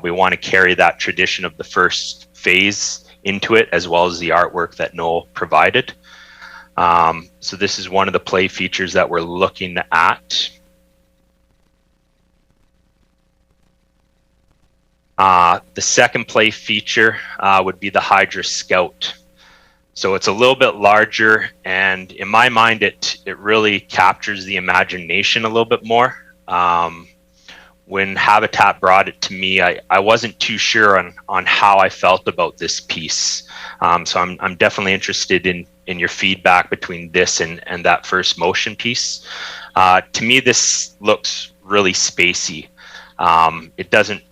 S11: We want to carry that tradition of the first phase into it, as well as the artwork that Noel provided. So this is one of the play features that we're looking at. The second play feature would be the Hydra Scout. So it's a little bit larger, and in my mind, it really captures the imagination a little bit more. when Habitat brought it to me, I wasn't too sure on how I felt about this piece. So I'm definitely interested in your feedback between this and that first motion piece. To me, this looks really spacey. It doesn't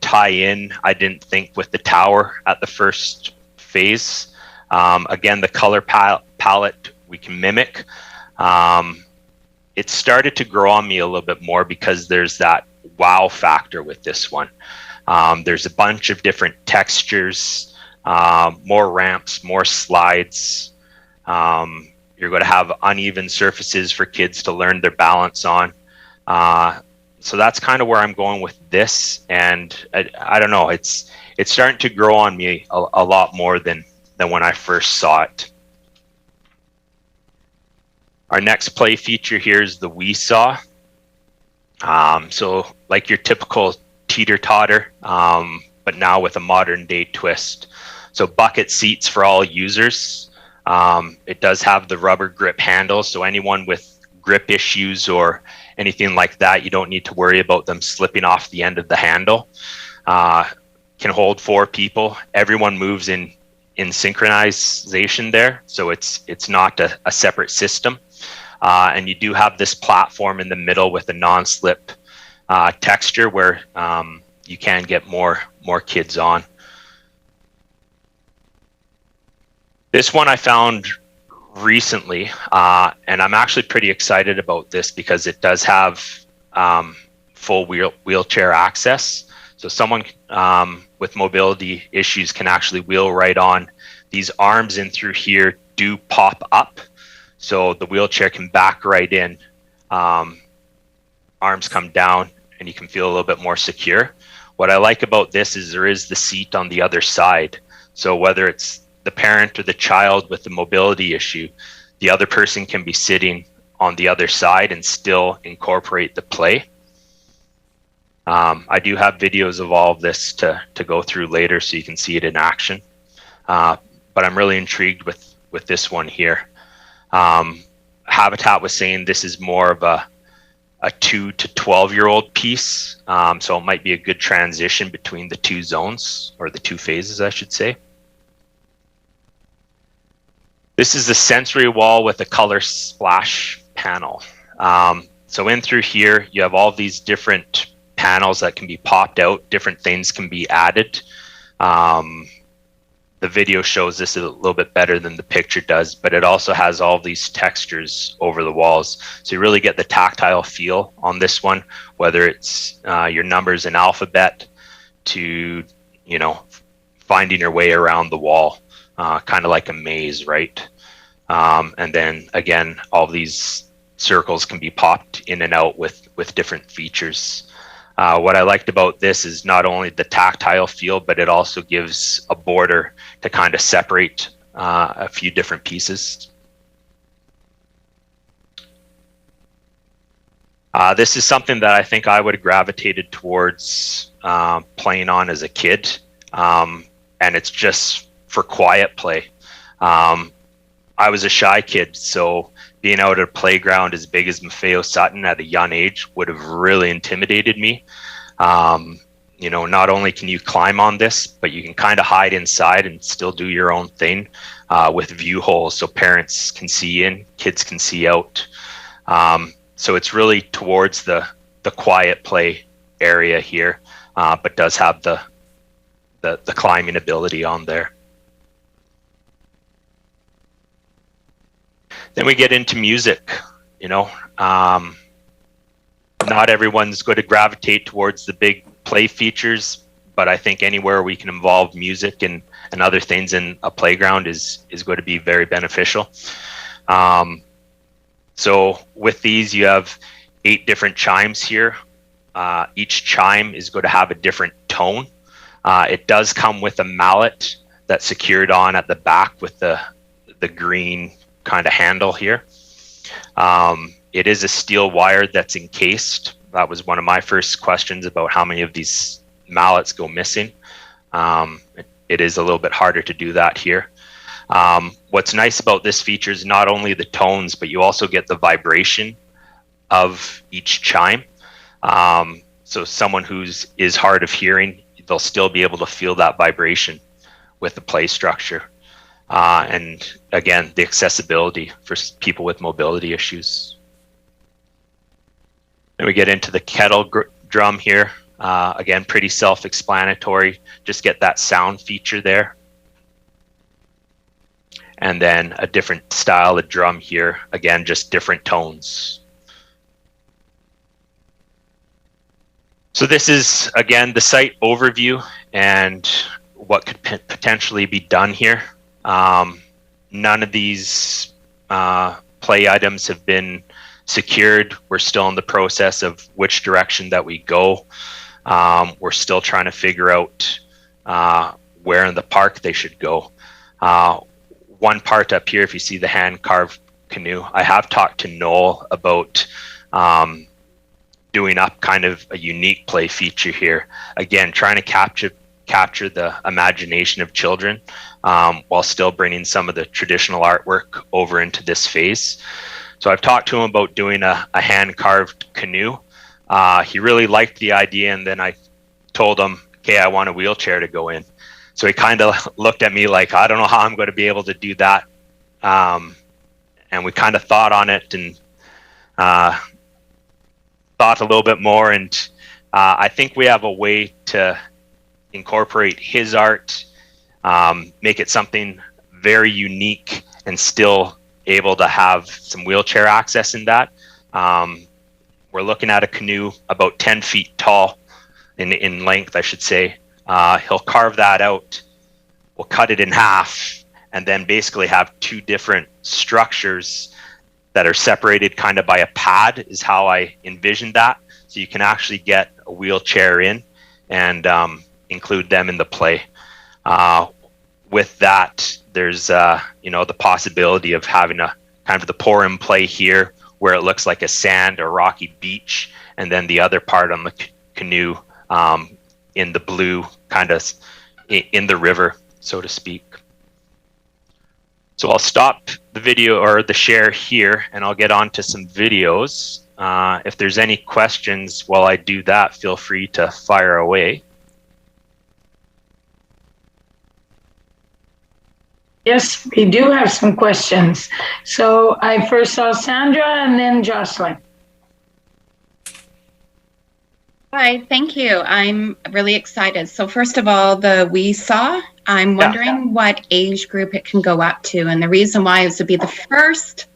S11: tie in, I didn't think, with the tower at the first phase. Again, the color palette we can mimic. It started to grow on me a little bit more because there's that wow factor with this one. There's a bunch of different textures, more ramps, more slides. You're going to have uneven surfaces for kids to learn their balance on. So that's kind of where I'm going with this. And I don't know, it's starting to grow on me a lot more than when I first saw it. Our next play feature here is the Wee Saw. So like your typical teeter-totter, but now with a modern day twist. So bucket seats for all users. It does have the rubber grip handle, so anyone with grip issues or anything like that, you don't need to worry about them slipping off the end of the handle. Can hold 4 people. Everyone moves in synchronization there, so it's not a separate system. And you do have this platform in the middle with a non-slip texture where you can get more kids on. This one I found recently, and I'm actually pretty excited about this because it does have full wheelchair access. So someone with mobility issues can actually wheel right on. These arms in through here do pop up, so the wheelchair can back right in. Arms come down and you can feel a little bit more secure. What I like about this is there is the seat on the other side. So whether it's the parent or the child with the mobility issue, the other person can be sitting on the other side and still incorporate the play. I do have videos of all of this to go through later so you can see it in action. But I'm really intrigued with this one here. Habitat was saying this is more of a 2 to 12-year-old piece. So it might be a good transition between the 2 zones, or the 2 phases, I should say. This is the sensory wall with a color splash panel. So in through here, you have all these different panels that can be popped out. Different things can be added. The video shows this a little bit better than the picture does, but it also has all these textures over the walls. So you really get the tactile feel on this one, whether it's your numbers and alphabet to, finding your way around the wall, kind of like a maze, right? And then again, all these circles can be popped in and out with different features. What I liked about this is not only the tactile feel, but it also gives a border to kind of separate a few different pieces. This is something that I think I would have gravitated towards playing on as a kid, and it's just for quiet play. I was a shy kid, so being out at a playground as big as Maffeo Sutton at a young age would have really intimidated me. Not only can you climb on this, but you can kind of hide inside and still do your own thing with view holes so parents can see in, kids can see out. So it's really towards the quiet play area here, but does have the climbing ability on there. Then we get into music, not everyone's going to gravitate towards the big play features, but I think anywhere we can involve music and other things in a playground is going to be very beneficial. So with these, you have 8 different chimes here. Each chime is going to have a different tone. It does come with a mallet that's secured on at the back with the green kind of handle here. It is a steel wire that's encased. That was one of my first questions about how many of these mallets go missing. It is a little bit harder to do that here. What's nice about this feature is not only the tones, but you also get the vibration of each chime. So someone is hard of hearing, they'll still be able to feel that vibration with the play structure. And again, the accessibility for people with mobility issues. Then we get into the kettle drum here. Again, pretty self-explanatory. Just get that sound feature there. And then a different style of drum here. Again, just different tones. So this is, again, the site overview and what could potentially be done here. None of these play items have been secured. We're still in the process of which direction that we go. We're still trying to figure out where in the park they should go. One part up here, if you see the hand-carved canoe, I have talked to Noel about doing up kind of a unique play feature here. Again, trying to capture the imagination of children while still bringing some of the traditional artwork over into this phase. So I've talked to him about doing a hand-carved canoe. He really liked the idea, and then I told him, okay, I want a wheelchair to go in. So he kind of looked at me like, I don't know how I'm going to be able to do that. And we kind of thought on it and thought a little bit more. And I think we have a way to incorporate his art, make it something very unique and still able to have some wheelchair access in that. We're looking at a canoe about 10 feet tall in length, I should say. He'll carve that out, we'll cut it in half, and then basically have two different structures that are separated kind of by a pad is how I envisioned that. So you can actually get a wheelchair in and include them in the play. With that, there's the possibility of having a kind of the pour in play here where it looks like a sand or rocky beach, and then the other part on the canoe in the blue, kind of in the river, so to speak. So I'll stop the video or the share here, and I'll get on to some videos. If there's any questions while I do that, feel free to fire away.
S1: Yes, we do have some questions. So I first saw Sandra and then Jocelyn.
S12: Hi, thank you. I'm really excited. So first of all, the We Saw, I'm wondering what age group it can go up to. And the reason why is to be the first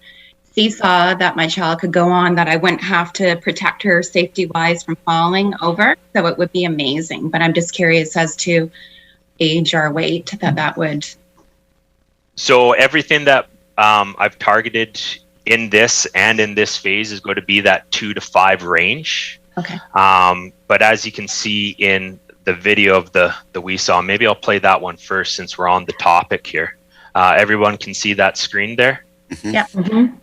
S12: seesaw that my child could go on that I wouldn't have to protect her safety-wise from falling over. So it would be amazing. But I'm just curious as to age or weight that would.
S11: So everything that I've targeted in this and in this phase is going to be that 2 to 5 range.
S12: Okay.
S11: But as you can see in the video of the We Saw, maybe I'll play that one first since we're on the topic here. Everyone can see that screen there?
S12: Mm-hmm. Yeah. Mm-hmm.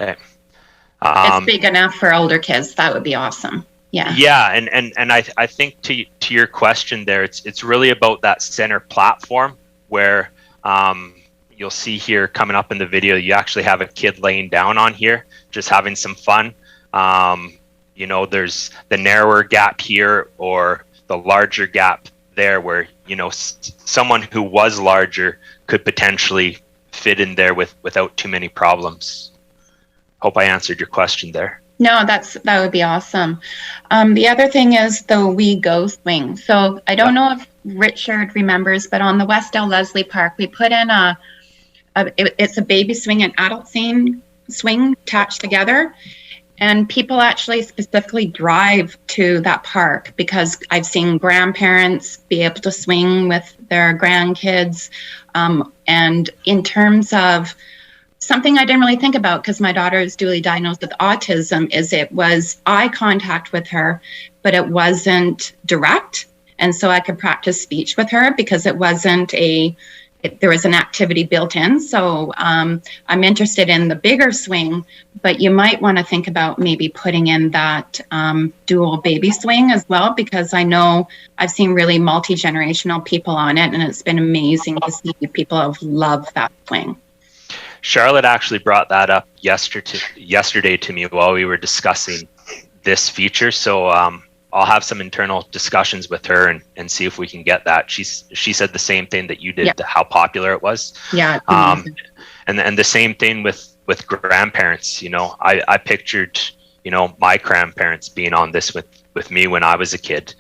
S11: Okay.
S12: It's big enough for older kids. That would be awesome. Yeah.
S11: Yeah, and I think to your question there, it's really about that center platform where you'll see here coming up in the video, you actually have a kid laying down on here, just having some fun. There's the narrower gap here or the larger gap there where, someone who was larger could potentially fit in there without too many problems. Hope I answered your question there.
S12: No, that would be awesome. The other thing is the We Go swing. So I don't know if Richard remembers, but on the West L. Leslie Park, we put in it's a baby swing and adult swing attached together. And people actually specifically drive to that park because I've seen grandparents be able to swing with their grandkids. And in terms of something I didn't really think about because my daughter is dually diagnosed with autism is it was eye contact with her, but it wasn't direct. And so I could practice speech with her because it wasn't there was an activity built in. So I'm interested in the bigger swing, but you might want to think about maybe putting in that dual baby swing as well, because I know I've seen really multi-generational people on it, and it's been amazing to see people have loved that swing.
S11: Charlotte actually brought that up yesterday to me while we were discussing this feature. So I'll have some internal discussions with her and see if we can get that. She said the same thing that you did, how popular it was.
S12: Yeah.
S11: And the same thing with grandparents. You know, I pictured, you know, my grandparents being on this with me when I was a kid.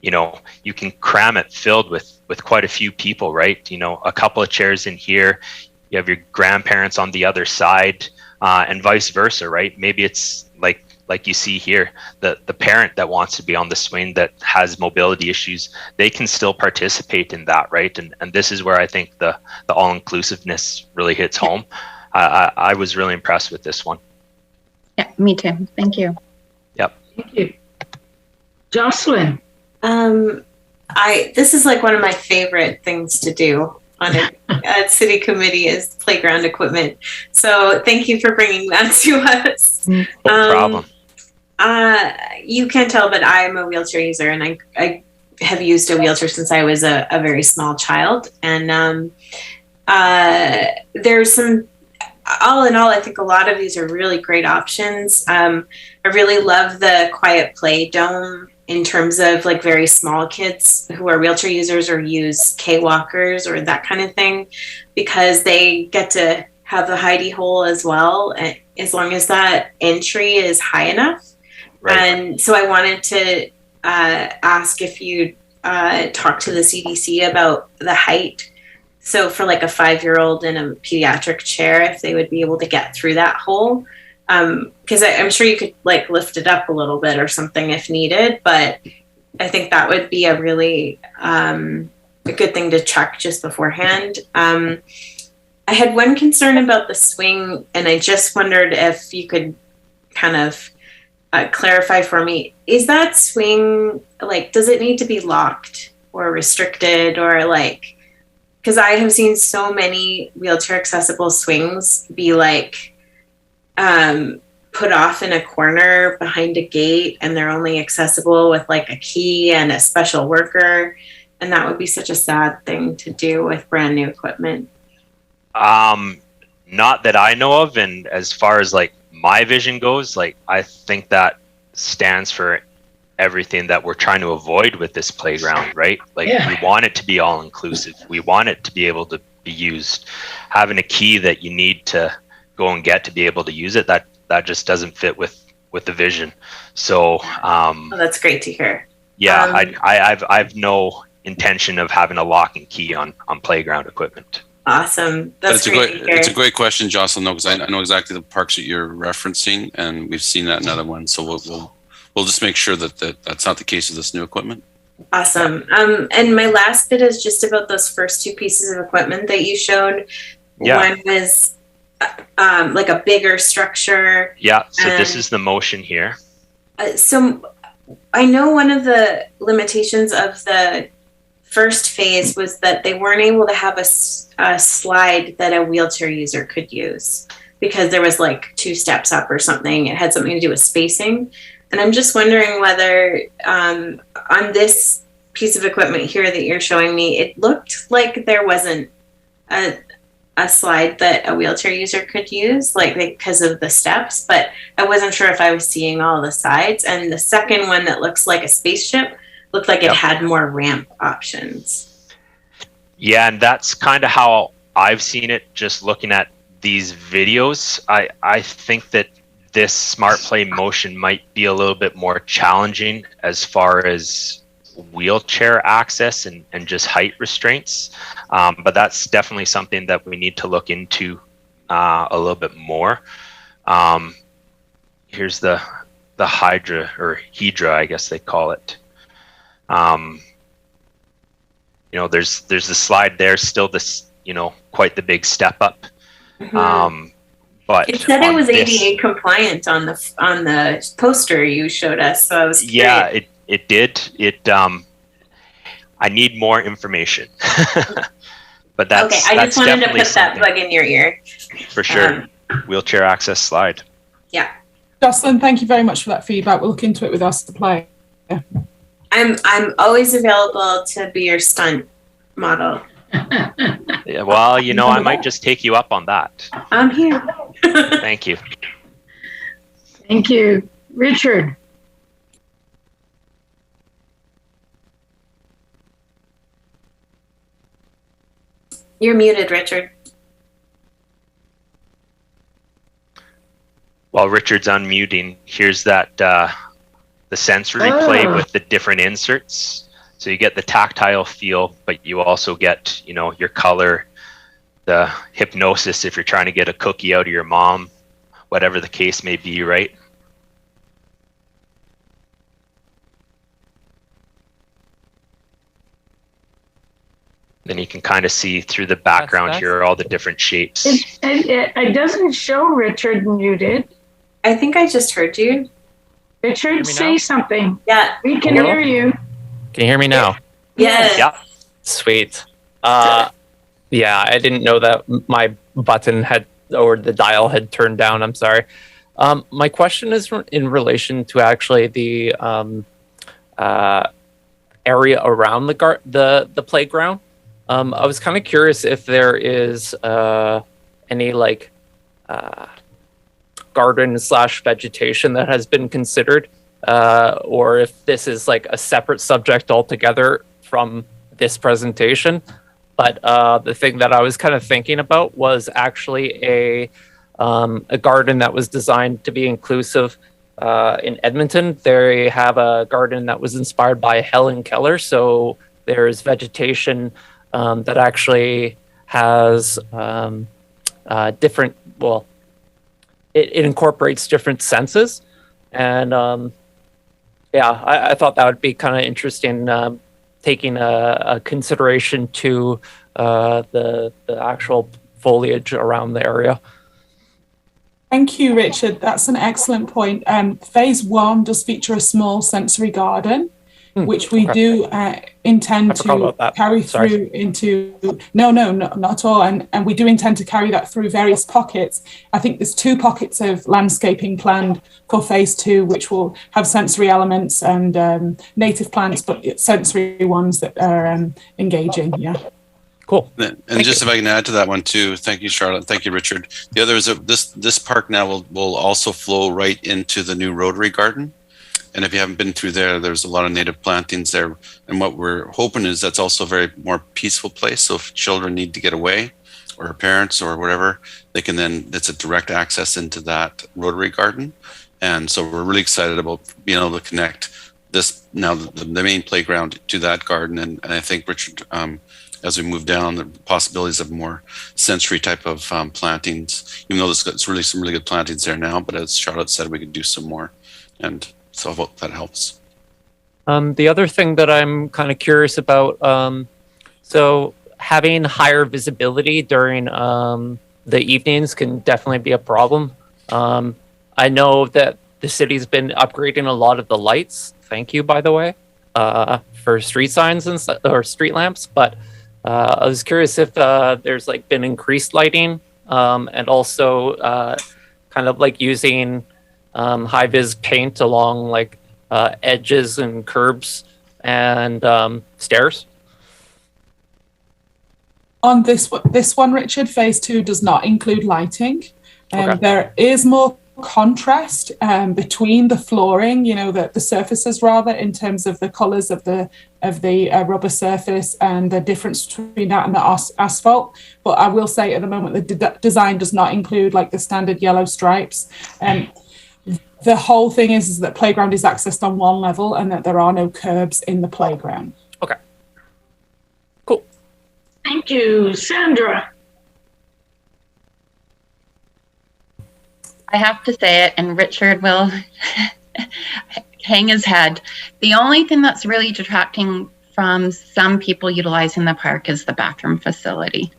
S11: You know, you can cram it filled with quite a few people, right? You know, a couple of chairs in here, you have your grandparents on the other side, and vice versa, right? Maybe it's like you see here, the parent that wants to be on the swing that has mobility issues, they can still participate in that, right? And this is where I think the all-inclusiveness really hits home. I was really impressed with this one.
S12: Yeah, me too. Thank you.
S11: Yep.
S1: Thank you. Jocelyn.
S9: This is like one of my favorite things to do on a city committee is playground equipment. So thank you for bringing that to us.
S11: No problem.
S9: You can tell, but I'm a wheelchair user, and I have used a wheelchair since I was a very small child. And there's some, all in all, I think a lot of these are really great options. I really love the quiet play dome in terms of like very small kids who are wheelchair users or use K-walkers or that kind of thing, because they get to have the hidey hole as well, as long as that entry is high enough. Right. And so I wanted to ask if you'd talk to the CDC about the height. So for like a 5-year-old in a pediatric chair, if they would be able to get through that hole. Because I'm sure you could like lift it up a little bit or something if needed, but I think that would be a really a good thing to check just beforehand. I had one concern about the swing, and I just wondered if you could kind of clarify for me. Is that swing, like, does it need to be locked or restricted, or like, because I have seen so many wheelchair accessible swings be like, put off in a corner behind a gate, and they're only accessible with like a key and a special worker. And that would be such a sad thing to do with brand new equipment.
S11: Not that I know of. And as far as like my vision goes, like I think that stands for everything that we're trying to avoid with this playground, right? Like we want it to be all inclusive. We want it to be able to be used. Having a key that you need to go and get to be able to use it, that just doesn't fit with the vision. So
S9: that's great to hear.
S11: Yeah, I've no intention of having a lock and key on playground equipment.
S9: Awesome. That's great to hear.
S4: It's a great question, Jocelyn, because I know exactly the parks that you're referencing, and we've seen that in other ones. So we'll just make sure that that's not the case with this new equipment.
S9: Awesome. And my last bit is just about those first two pieces of equipment that you showed.
S11: Yeah.
S9: One was like a bigger structure.
S11: Yeah. So this is the motion here.
S9: So I know one of the limitations of the first phase was that they weren't able to have a slide that a wheelchair user could use, because there was like 2 steps up or something. It had something to do with spacing. And I'm just wondering whether on this piece of equipment here that you're showing me, it looked like there wasn't a slide that a wheelchair user could use, like because of the steps, but I wasn't sure if I was seeing all the sides. And the second one that looks like a spaceship looked like it had more ramp options.
S11: Yeah, and that's kind of how I've seen it just looking at these videos. I think that this smart play motion might be a little bit more challenging as far as wheelchair access and just height restraints. But that's definitely something that we need to look into a little bit more. Here's the Hydra, or Hydra, I guess they call it. You know, there's the slide there, still this, you know, quite the big step up.
S9: Mm-hmm.
S11: But
S9: it said it was ADA compliant on the poster you showed us, so I was curious.
S11: Yeah, it did. I need more information. But that's
S9: okay. I just wanted to put that bug in your ear.
S11: For sure. Wheelchair access slide.
S9: Yeah.
S10: Jocelyn, thank you very much for that feedback. We'll look into it with our supplier.
S9: I'm always available to be your stunt model.
S11: Yeah, well, you know, I might just take you up on that.
S9: I'm here.
S11: Thank you.
S1: Thank you. Richard?
S9: You're muted, Richard.
S11: While Richard's unmuting, here's that the sensory play with the different inserts. So you get the tactile feel, but you also get, you know, your color, the hypnosis if you're trying to get a cookie out of your mom, whatever the case may be, right? Then you can kind of see through the background here all the different shapes.
S1: It doesn't show Richard muted.
S9: I think I just heard you.
S1: Richard, say
S13: now?
S1: something.
S9: Yeah.
S1: We can hear you.
S13: Can you hear me now?
S9: Yes.
S11: Yeah.
S13: Sweet. Yeah, I didn't know that my button had, or the dial had turned down. I'm sorry. My question is in relation to actually the area around the playground. I was kind of curious if there is any like garden / vegetation that has been considered, or if this is like a separate subject altogether from this presentation. But the thing that I was kind of thinking about was actually a garden that was designed to be inclusive in Edmonton. They have a garden that was inspired by Helen Keller. So there's vegetation that actually has different, well, it incorporates different senses. And yeah, I thought that would be kind of interesting, taking a consideration to the actual foliage around the area.
S10: Thank you, Richard. That's an excellent point. Phase 1 does feature a small sensory garden, which we do intend to carry through into, no, not at all. And we do intend to carry that through various pockets. I think there's 2 pockets of landscaping planned for phase 2, which will have sensory elements and native plants, but sensory ones that are engaging, yeah.
S4: Cool. And just if I can add to that one too, thank you, Charlotte. Thank you, Richard. The other is that this park now will also flow right into the new Rotary Garden. And if you haven't been through there, there's a lot of native plantings there. And what we're hoping is that's also a very more peaceful place. So if children need to get away, or parents or whatever, they can then, it's a direct access into that Rotary Garden. And so we're really excited about being able to connect this, now the main playground, to that garden. And I think, Richard, as we move down, the possibilities of more sensory type of plantings, even though there's really some really good plantings there now, but as Charlotte said, we could do some more. And so I hope that helps.
S13: The other thing that I'm kind of curious about, so having higher visibility during the evenings can definitely be a problem. I know that the city's been upgrading a lot of the lights. Thank you, by the way, for street signs or street lamps. But I was curious if there's like been increased lighting and also kind of like using high vis paint along like edges and curbs and stairs.
S10: On this one, Richard, phase 2 does not include lighting. There is more contrast between the flooring, the surfaces rather, in terms of the colors of the rubber surface and the difference between that and the asphalt. But I will say at the moment the design does not include like the standard yellow stripes. The whole thing is that playground is accessed on one level and that there are no curbs in the playground.
S13: Okay. Cool.
S1: Thank you. Sandra.
S12: I have to say it, and Richard will hang his head. The only thing that's really detracting from some people utilizing the park is the bathroom facility.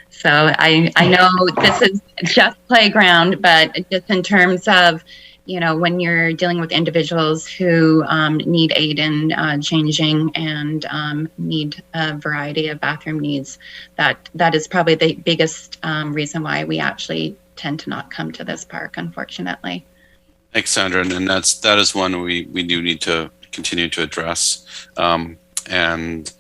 S12: So I know this is just playground, but just in terms of, when you're dealing with individuals who need aid in changing and need a variety of bathroom needs, that is probably the biggest reason why we actually tend to not come to this park, unfortunately.
S4: Thanks, Sandra. And that is one we do need to continue to address. And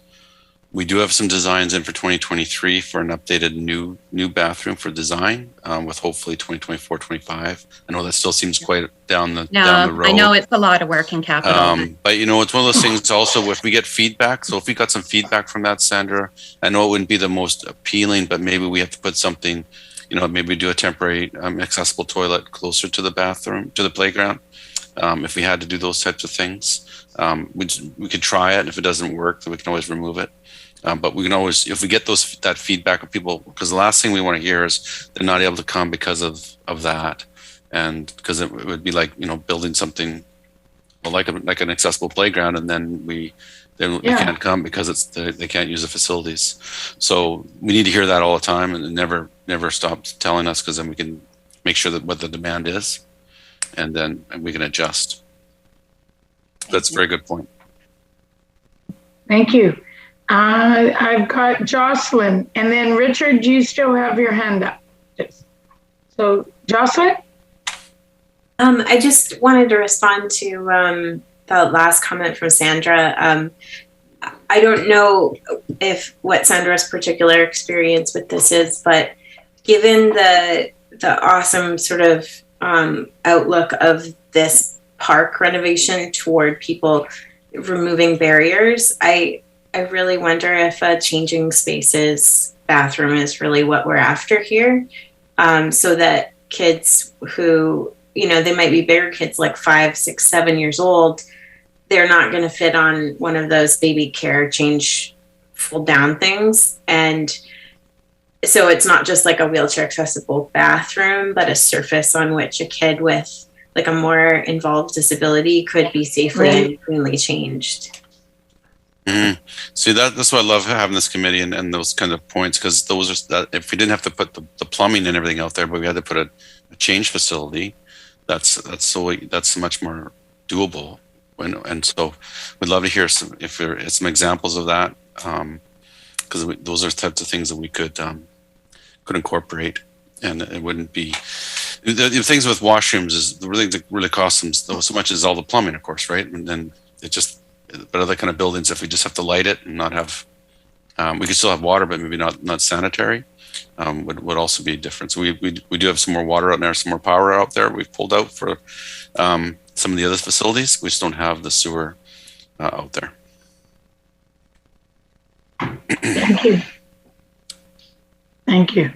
S4: We do have some designs in for 2023 for an updated new bathroom for design, with hopefully 2024, 25. I know that still seems quite down the road.
S12: I know it's a lot of work in capital.
S4: But you know, it's one of those things also, if we get feedback, so if we got some feedback from that, Sandra, I know it wouldn't be the most appealing, but maybe we have to put something, you know, maybe do a temporary accessible toilet closer to the bathroom, to the playground. If we had to do those types of things, we could try it. If it doesn't work, then we can always remove it. But we can always, if we get that feedback of people, because the last thing we want to hear is they're not able to come because of that, and because it would be like, you know, building something like an accessible playground, and then we can't come because they can't use the facilities. So we need to hear that all the time, and never stop telling us, because then we can make sure that what the demand is, and then we can adjust. That's a very good point.
S1: Thank you. I've got Jocelyn, and then Richard, you still have your hand up. So Jocelyn?
S9: I just wanted to respond to the last comment from Sandra. I don't know if what Sandra's particular experience with this is, but given the awesome sort of outlook of this park renovation toward people removing barriers, I really wonder if a changing spaces bathroom is really what we're after here, so that kids who, you know, they might be bigger kids, like 5, 6, 7 years old, they're not going to fit on one of those baby care change fold down things. And so it's not just like a wheelchair accessible bathroom, but a surface on which a kid with like a more involved disability could be safely and cleanly changed.
S4: See, that's why I love having this committee and those kind of points, because those are that if we didn't have to put the plumbing and everything out there, but we had to put a change facility, that's much more doable. And so we'd love to hear some examples of that, because those are types of things that we could incorporate, and it wouldn't be the things with washrooms is really costs them so much is all the plumbing, of course, right? And then it just. But other kind of buildings, if we just have to light it and not have, we could still have water, but maybe not sanitary, would also be different. So we do have some more water out there, some more power out there. We've pulled out for some of the other facilities. We just don't have the sewer out there.
S1: Thank you. Thank you.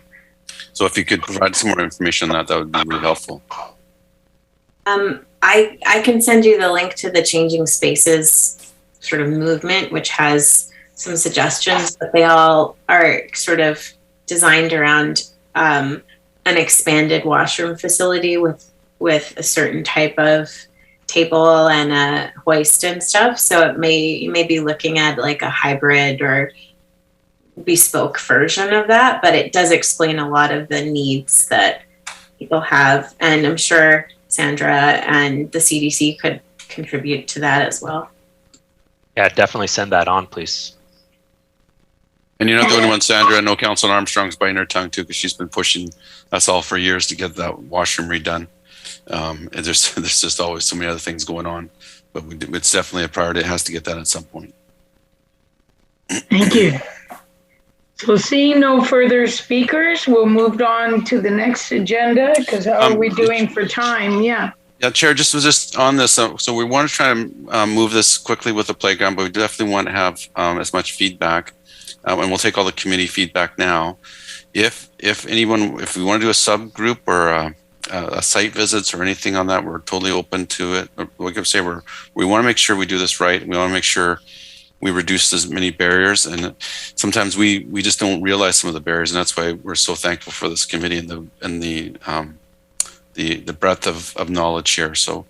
S4: So if you could provide some more information on that would be really helpful.
S9: I can send you the link to the Changing Spaces sort of movement, which has some suggestions, but they all are sort of designed around an expanded washroom facility with a certain type of table and a hoist and stuff. So you may be looking at like a hybrid or bespoke version of that, but it does explain a lot of the needs that people have, and I'm sure Sandra and the CDC could contribute to that as well.
S11: Yeah, definitely send that on, please.
S4: And you're not the only one, Sandra. I know Councilor Armstrong's biting her tongue too, because she's been pushing us all for years to get that washroom redone. And there's just always so many other things going on, but it's definitely a priority. It has to get that at some point.
S1: Thank you. So seeing no further speakers, we'll move on to the next agenda, because how are we doing for time? Yeah.
S4: Yeah, Chair, just on this. So we want to try to move this quickly with the playground, but we definitely want to have as much feedback, and we'll take all the committee feedback now. If we want to do a subgroup or a site visits or anything on that, we're totally open to it. Like I say, we want to make sure we do this right. We want to make sure we reduce as many barriers, and sometimes we just don't realize some of the barriers, and that's why we're so thankful for this committee and the breadth of knowledge here. So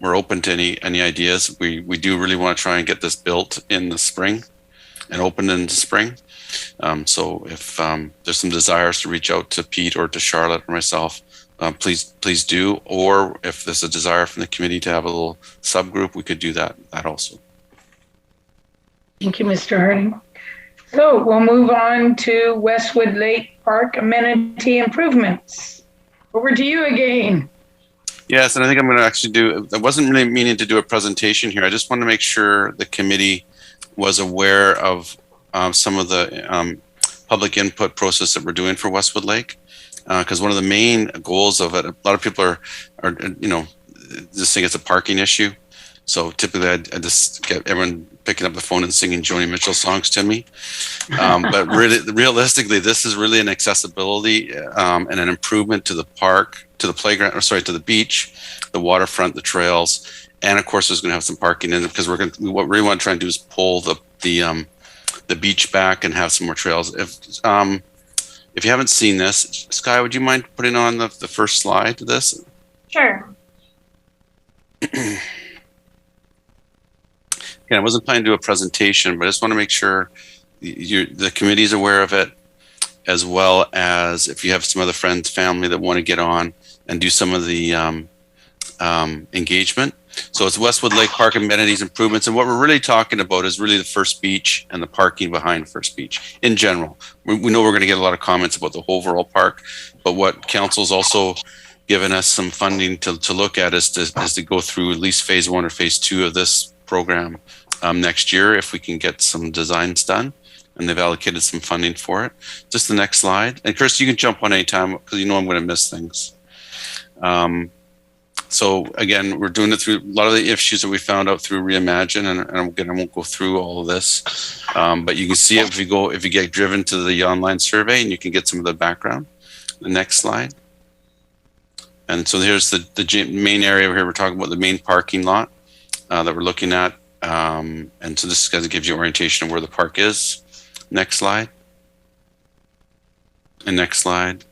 S4: we're open to any ideas. We do really want to try and get this built in the spring and open in the spring. So if there's some desires to reach out to Pete or to Charlotte or myself, please do. Or if there's a desire from the committee to have a little subgroup, we could do that also.
S1: Thank you, Mr. Harding. So we'll move on to Westwood Lake Park amenity improvements. Over to you again.
S4: Yes, and I think I'm going to actually I wasn't really meaning to do a presentation here. I just want to make sure the committee was aware of some of the public input process that we're doing for Westwood Lake. Because one of the main goals of it, a lot of people are just think it's a parking issue. So typically I just get everyone picking up the phone and singing Joni Mitchell songs to me. But really, realistically, this is really an accessibility and an improvement to the park, to the playground, or sorry, to the beach, the waterfront, the trails. And of course, there's going to have some parking in it because what we really want to try and do is pull the beach back and have some more trails. If you haven't seen this, Sky, would you mind putting on the first slide to this?
S2: Sure.
S4: Yeah, I wasn't planning to do a presentation, but I just want to make sure the committee is aware of it, as well as if you have some other friends, family that want to get on and do some of the engagement. So it's Westwood Lake Park amenities improvements. And what we're really talking about is really the first beach and the parking behind first beach in general. We know we're going to get a lot of comments about the overall park, but what council's also given us some funding to look at is to go through at least phase 1 or phase 2 of this program next year, if we can get some designs done. And they've allocated some funding for it. Just the next slide. And Kirsty, you can jump on anytime because you know I'm going to miss things. So again, we're doing it through a lot of the issues that we found out through Reimagine, and again, I won't go through all of this, but you can see it if you get driven to the online survey, and you can get some of the background. The next slide. And so here's the main area here. We're talking about the main parking lot that we're looking at, and so this kind of gives you orientation of where the park is. Next slide. And next slide.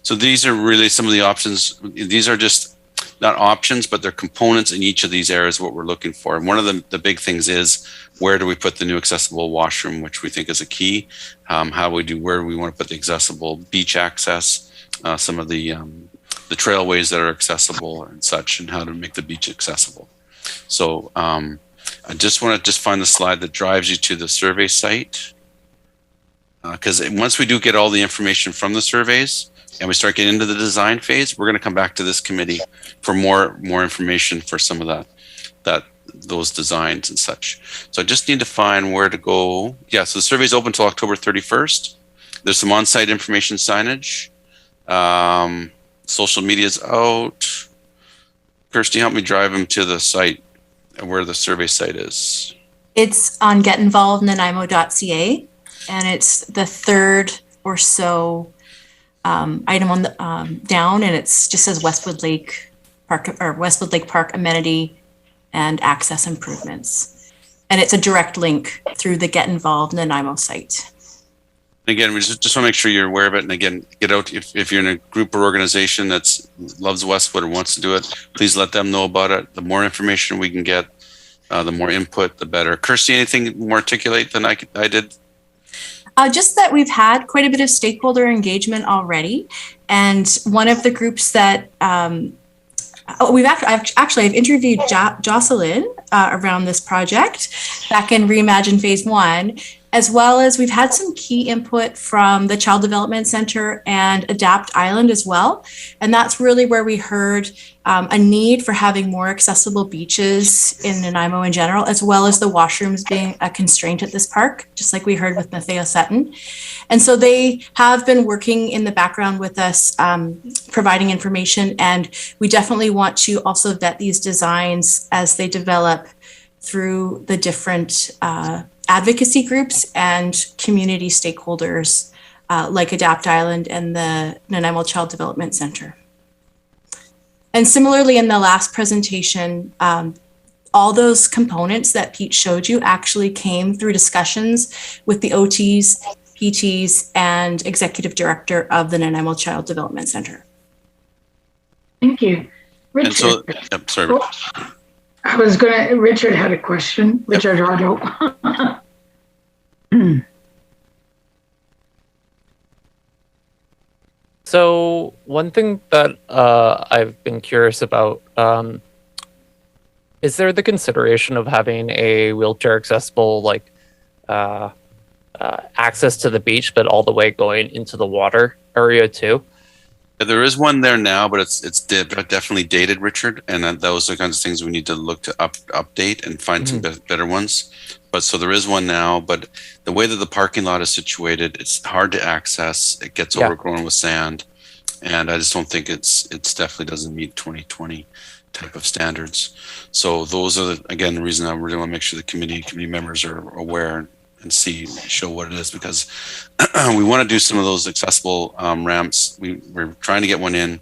S4: So these are really some of the options. These are just not options, but they're components in each of these areas, what we're looking for. And one of the big things is, where do we put the new accessible washroom, which we think is a key. Where we want to put the accessible beach access, some of the trailways that are accessible and such, and how to make the beach accessible. So I just want to find the slide that drives you to the survey site. Because once we do get all the information from the surveys, and we start getting into the design phase, we're going to come back to this committee for more information for some of those designs and such. So I just need to find where to go. Yeah, so the survey is open until October 31st. There's some on-site information signage. Social media is out. Kirsty, help me drive them to the site where the survey site is.
S6: It's on getinvolvednanaimo.ca, and it's the third or so item on the down, and it's just says Westwood Lake Park or Westwood Lake Park amenity and access improvements, and it's a direct link through the Get Involved Nanaimo site.
S4: Again, we just want to make sure you're aware of it, and again, get out if you're in a group or organization that loves Westwood or wants to do it. Please let them know about it. The more information we can get, the more input, the better. Kirsty, anything more articulate than I did?
S6: Just that we've had quite a bit of stakeholder engagement already, and one of the groups that I've interviewed Jocelyn around this project back in Reimagine Phase 1, as well as we've had some key input from the Child Development Center and Adapt Island as well. And that's really where we heard a need for having more accessible beaches in Nanaimo in general, as well as the washrooms being a constraint at this park, just like we heard with Matteo Sutton. And so they have been working in the background with us, providing information, and we definitely want to also vet these designs as they develop through the different advocacy groups and community stakeholders like Adapt Island and the Nanaimo Child Development Center. And similarly, in the last presentation, all those components that Pete showed you actually came through discussions with the OTs, PTs, and executive director of the Nanaimo Child Development Center.
S1: Thank you. Richard.
S4: And so, sorry.
S1: Richard had a question. Richard Otto.
S13: So one thing that I've been curious about, is there the consideration of having a wheelchair accessible, access to the beach, but all the way going into the water area too?
S4: Yeah, there is one there now, but it's definitely dated, Richard, and those are kinds of things we need to look to update and find some better ones. But so there is one now, but the way that the parking lot is situated, it's hard to access. It gets overgrown with sand, and I just don't think it's definitely doesn't meet 2020 type of standards. So those are again the reason I really want to make sure the committee members are aware and show what it is, because we want to do some of those accessible ramps. We're trying to get one in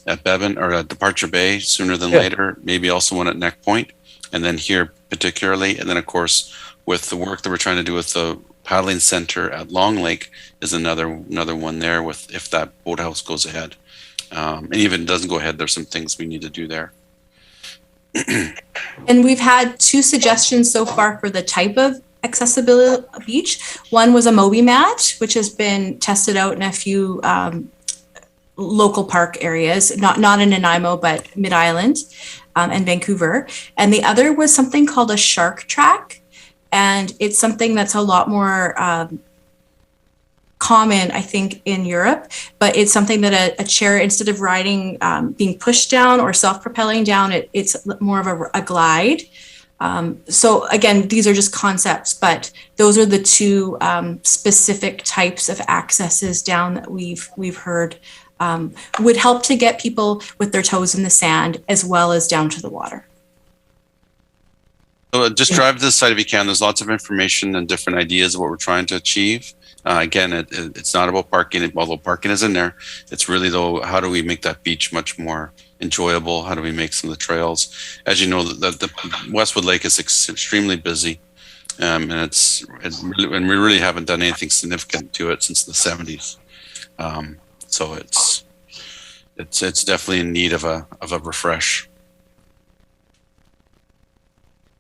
S4: at Bevan or at Departure Bay sooner than later, maybe also one at Neck Point, and then here particularly. And then of course, with the work that we're trying to do with the paddling center at Long Lake is another one there with, if that boathouse goes ahead. And even doesn't go ahead, there's some things we need to do there.
S6: And we've had 2 suggestions so far for the type of accessibility beach. One was a Moby mat, which has been tested out in a few local park areas, not in Nanaimo, but Mid-Island and Vancouver. And the other was something called a shark track. And it's something that's a lot more common, I think, in Europe, but it's something that a chair, instead of riding, being pushed down or self-propelling down, it's more of a glide. So again, these are just concepts, but those are the 2 specific types of accesses down that we've heard would help to get people with their toes in the sand as well as down to the water.
S4: So just drive to the site if you can. There's lots of information and different ideas of what we're trying to achieve. Again, it's not about parking, although parking is in there. It's really, though, how do we make that beach much more enjoyable? How do we make some of the trails? As you know, the Westwood Lake is extremely busy, and we really haven't done anything significant to it since the 70s. So it's definitely in need of a refresh.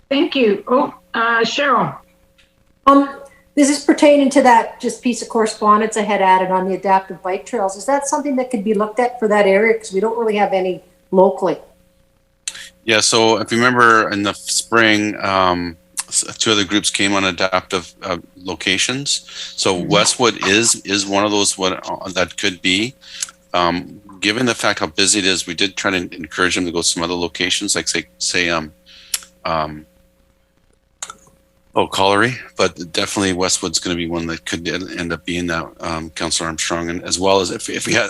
S1: Thank you. Cheryl.
S7: This is pertaining to that just piece of correspondence I had added on the adaptive bike trails. Is that something that could be looked at for that area? Because we don't really have any locally.
S4: Yeah, so if you remember in the spring, 2 other groups came on adaptive locations. So Westwood is one of those that could be. Given the fact how busy it is, we did try to encourage them to go to some other locations, like say Colliery, but definitely Westwood's going to be one that could end up being that, Councillor Armstrong, and as well as if we had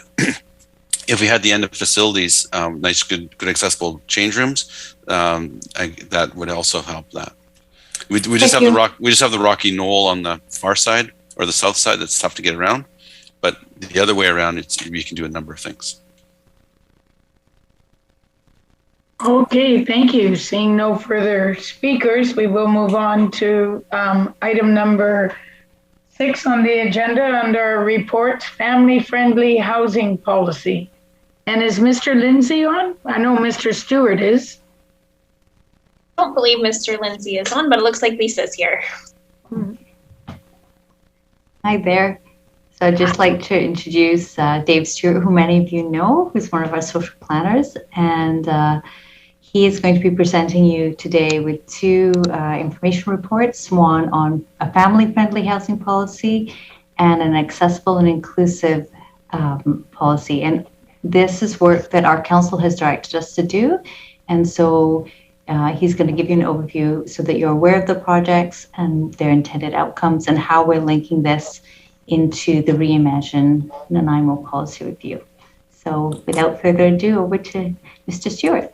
S4: if we had the end of facilities, nice, good accessible change rooms, that would also help that. We just have the rocky knoll on the far side or the south side that's tough to get around, but the other way around, we can do a number of things.
S1: Okay, thank you. Seeing no further speakers, we will move on to item number 6 on the agenda under reports, family-friendly housing policy. And is Mr. Lindsay on? I know Mr. Stewart is.
S2: I don't believe Mr. Lindsay is on, but it looks like Lisa's here.
S5: Hi there. So I'd just like to introduce Dave Stewart, who many of you know, who's one of our social planners. And he is going to be presenting you today with 2 information reports, one on a family-friendly housing policy and an accessible and inclusive policy. And this is work that our council has directed us to do. And so he's going to give you an overview so that you're aware of the projects and their intended outcomes and how we're linking this into the Reimagine Nanaimo policy review. So without further ado, over to Mr. Stewart.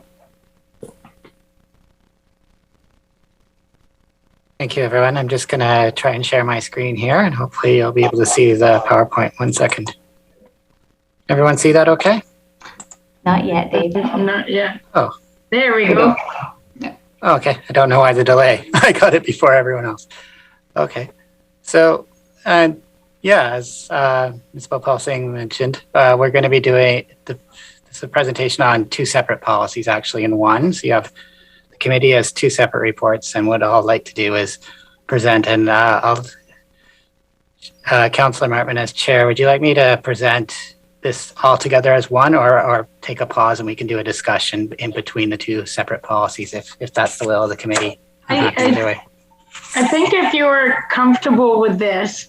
S14: Thank you, everyone. I'm just going to try and share my screen here, and hopefully you'll be able to see the PowerPoint. 1 second. Everyone see that okay?
S5: Not yet, David.
S1: Not yet.
S14: Oh.
S1: There we go.
S14: Okay. I don't know why the delay. I got it before everyone else. Okay. So, yeah, as Ms. Paul-Singh mentioned, we're going to be doing this is a presentation on 2 separate policies, actually, in one. So you have the committee has 2 separate reports, and what I'll like to do is present, and Councillor Martman as chair, would you like me to present this all together as one, or take a pause and we can do a discussion in between the 2 separate policies if that's the will of the committee?
S1: I think if you're comfortable with this,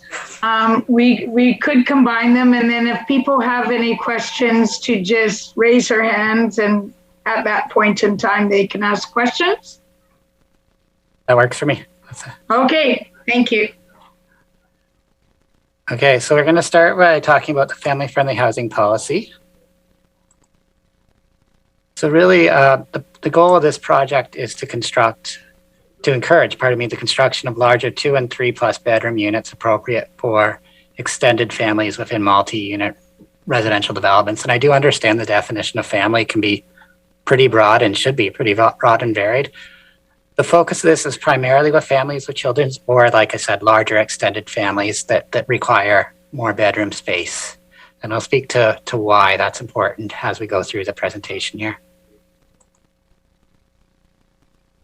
S1: We could combine them, and then if people have any questions, to just raise their hands, and at that point in time, they can ask questions.
S14: That works for me.
S1: Okay, thank you.
S14: Okay, so we're going to start by talking about the family-friendly housing policy. So really, the goal of this project is to encourage the construction of larger 2 and 3 plus bedroom units appropriate for extended families within multi-unit residential developments. And I do understand the definition of family can be pretty broad and should be pretty broad and varied. The focus of this is primarily with families with children, or like I said, larger extended families that require more bedroom space. And I'll speak to why that's important as we go through the presentation here.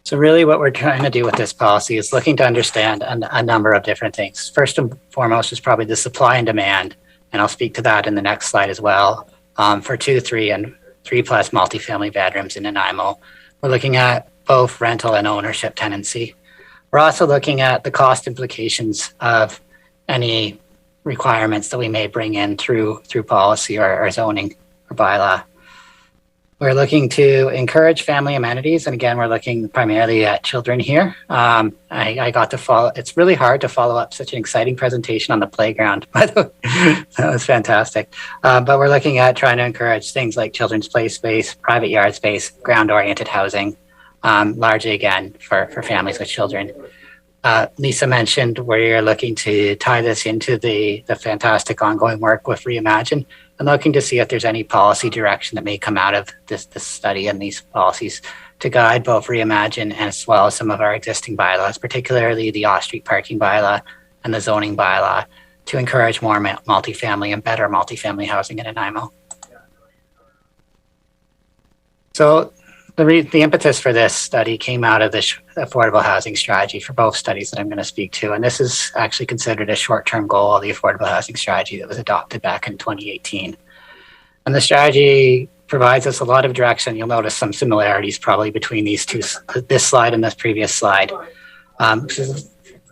S14: So really what we're trying to do with this policy is looking to understand a number of different things. First and foremost is probably the supply and demand, and I'll speak to that in the next slide as well, for 2, 3, and 3 plus multifamily bedrooms in Nanaimo. We're looking at both rental and ownership tenancy. We're also looking at the cost implications of any requirements that we may bring in through policy or zoning or bylaw. We're looking to encourage family amenities. And again, we're looking primarily at children here. I got to follow, it's really hard to follow up such an exciting presentation on the playground, by the way. That was fantastic. But we're looking at trying to encourage things like children's play space, private yard space, ground-oriented housing, largely again for families with children. Lisa mentioned we're looking to tie this into the fantastic ongoing work with Reimagine, and looking to see if there's any policy direction that may come out of this study and these policies to guide both Reimagine as well as some of our existing bylaws, particularly the off-street parking bylaw and the zoning bylaw, to encourage more multifamily and better multifamily housing in Nanaimo. So the impetus for this study came out of the affordable housing strategy for both studies that I'm going to speak to. And this is actually considered a short-term goal of the affordable housing strategy that was adopted back in 2018. And the strategy provides us a lot of direction. You'll notice some similarities probably between these two, this slide and this previous slide. The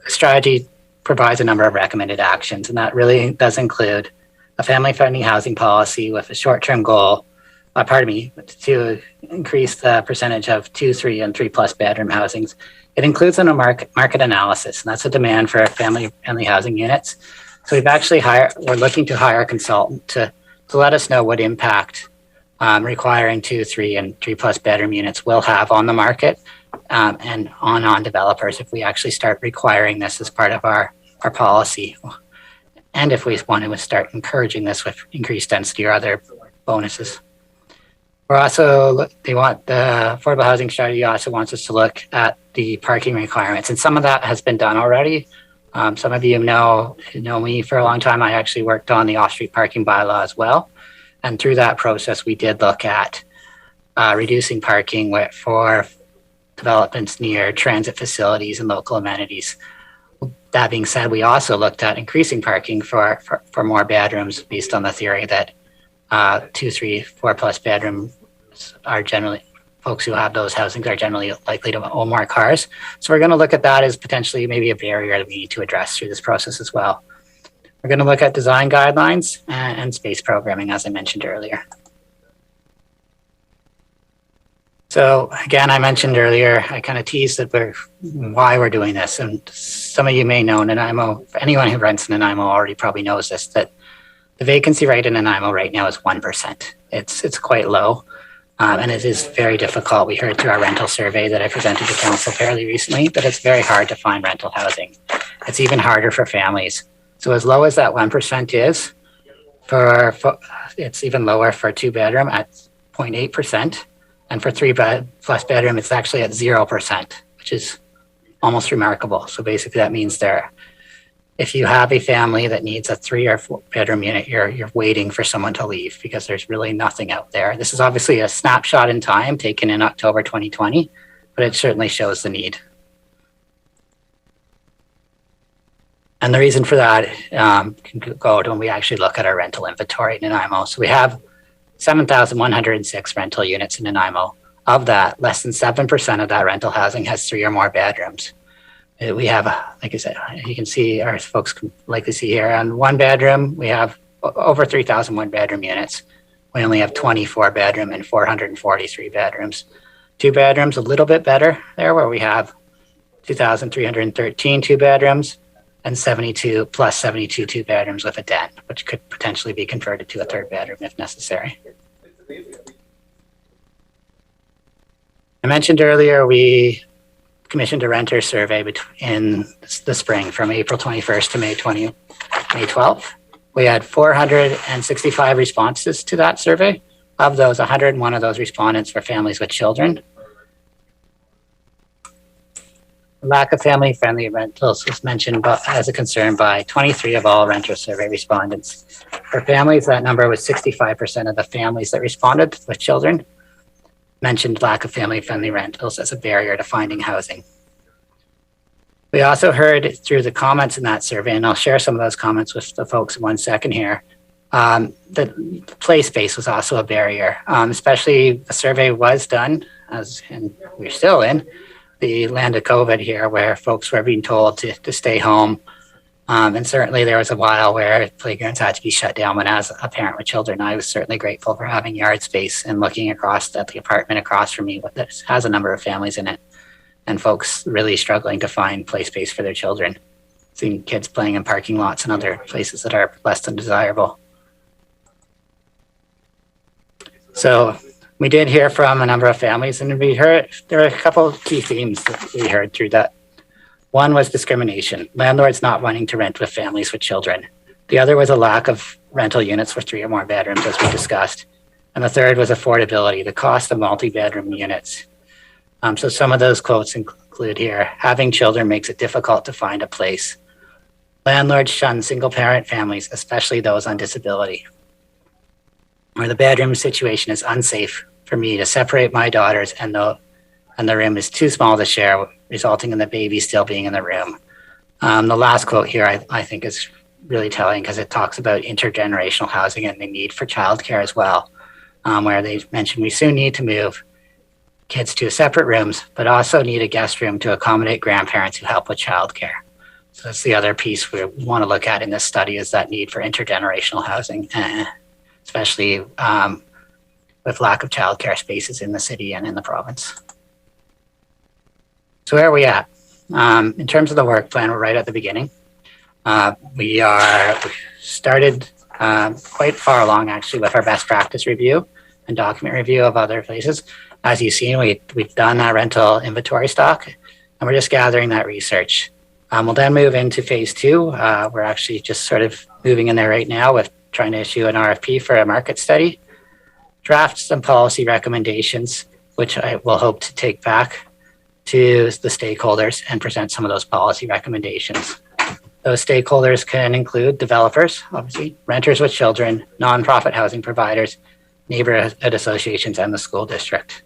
S14: strategy provides a number of recommended actions, and that really does include a family-friendly housing policy with a short-term goal to increase the percentage of 2, 3, and 3 plus bedroom housings. It includes a market analysis, and that's a demand for family-friendly housing units. So we're looking to hire a consultant to let us know what impact requiring 2, 3, and 3 plus bedroom units will have on the market and on developers if we actually start requiring this as part of our policy. And if we want to start encouraging this with increased density or other bonuses. The affordable housing strategy also wants us to look at the parking requirements, and some of that has been done already. Some of you know me for a long time. I actually worked on the off-street parking bylaw as well. And through that process, we did look at reducing parking for developments near transit facilities and local amenities. That being said, we also looked at increasing parking for more bedrooms based on the theory that 2, 3, 4 plus bedrooms are generally, folks who have those housings are generally likely to own more cars. So we're going to look at that as potentially maybe a barrier that we need to address through this process as well. We're going to look at design guidelines and space programming, as I mentioned earlier. So again, I mentioned earlier, I kind of teased that why we're doing this. And some of you may know Nanaimo, anyone who rents in Nanaimo already probably knows this, that the vacancy rate in Nanaimo right now is 1%. It's quite low. And it is very difficult. We heard through our rental survey that I presented to council fairly recently that it's very hard to find rental housing. It's even harder for families. So as low as that 1% is, it's even lower for 2 bedroom at 0.8%. And for 3 plus bedroom, it's actually at 0%, which is almost remarkable. So basically that means if you have a family that needs a 3 or 4 bedroom unit, you're waiting for someone to leave because there's really nothing out there. This is obviously a snapshot in time taken in October 2020, but it certainly shows the need. And the reason for that can go to when we actually look at our rental inventory in Nanaimo. So we have 7,106 rental units in Nanaimo. Of that, less than 7% of that rental housing has 3 or more bedrooms. We have, like I said, you can see, our folks can likely see here, on 1 bedroom, we have over 3,000 1-bedroom units. We only have 24 bedroom and 443 bedrooms. 2 bedrooms, a little bit better there, where we have 2,313 2 bedrooms and 72 plus 72 2 bedrooms with a den, which could potentially be converted to a 3rd bedroom if necessary. I mentioned earlier we commissioned a renter survey in the spring from April 21st to May 12th. We had 465 responses to that survey. Of those, 101 of those respondents were families with children. The lack of family-friendly rentals was mentioned as a concern by 23 of all renter survey respondents. For families, that number was 65% of the families that responded with children mentioned lack of family-friendly rentals as a barrier to finding housing. We also heard through the comments in that survey, and I'll share some of those comments with the folks in 1 second here, that play space was also a barrier, especially the survey was done, and we're still in the land of COVID here, where folks were being told to stay home. And certainly there was a while where playgrounds had to be shut down. When as a parent with children, I was certainly grateful for having yard space and looking across at the apartment across from me, that has a number of families in it, and folks really struggling to find play space for their children. Seeing kids playing in parking lots and other places that are less than desirable. So we did hear from a number of families, and there were a couple of key themes that we heard through that. One was discrimination, landlords not wanting to rent with families with children. The other was a lack of rental units for 3 or more bedrooms, as we discussed. And the third was affordability, the cost of multi-bedroom units. So some of those quotes include here: having children makes it difficult to find a place. Landlords shun single-parent families, especially those on disability. Or the bedroom situation is unsafe for me to separate my daughters, and the room is too small to share, resulting in the baby still being in the room. The last quote here I think is really telling, because it talks about intergenerational housing and the need for childcare as well, where they mentioned we soon need to move kids to separate rooms, but also need a guest room to accommodate grandparents who help with childcare. So that's the other piece we want to look at in this study, is that need for intergenerational housing, especially with lack of childcare spaces in the city and in the province. So where are we at? In terms of the work plan, we're right at the beginning. We started quite far along, actually, with our best practice review and document review of other places. As you've seen, we've done our rental inventory stock, and we're just gathering that research. We'll then move into phase 2. We're actually just sort of moving in there right now with trying to issue an RFP for a market study, draft some policy recommendations, which I will hope to take back to the stakeholders and present some of those policy recommendations. Those stakeholders can include developers, obviously, renters with children, nonprofit housing providers, neighborhood associations, and the school district.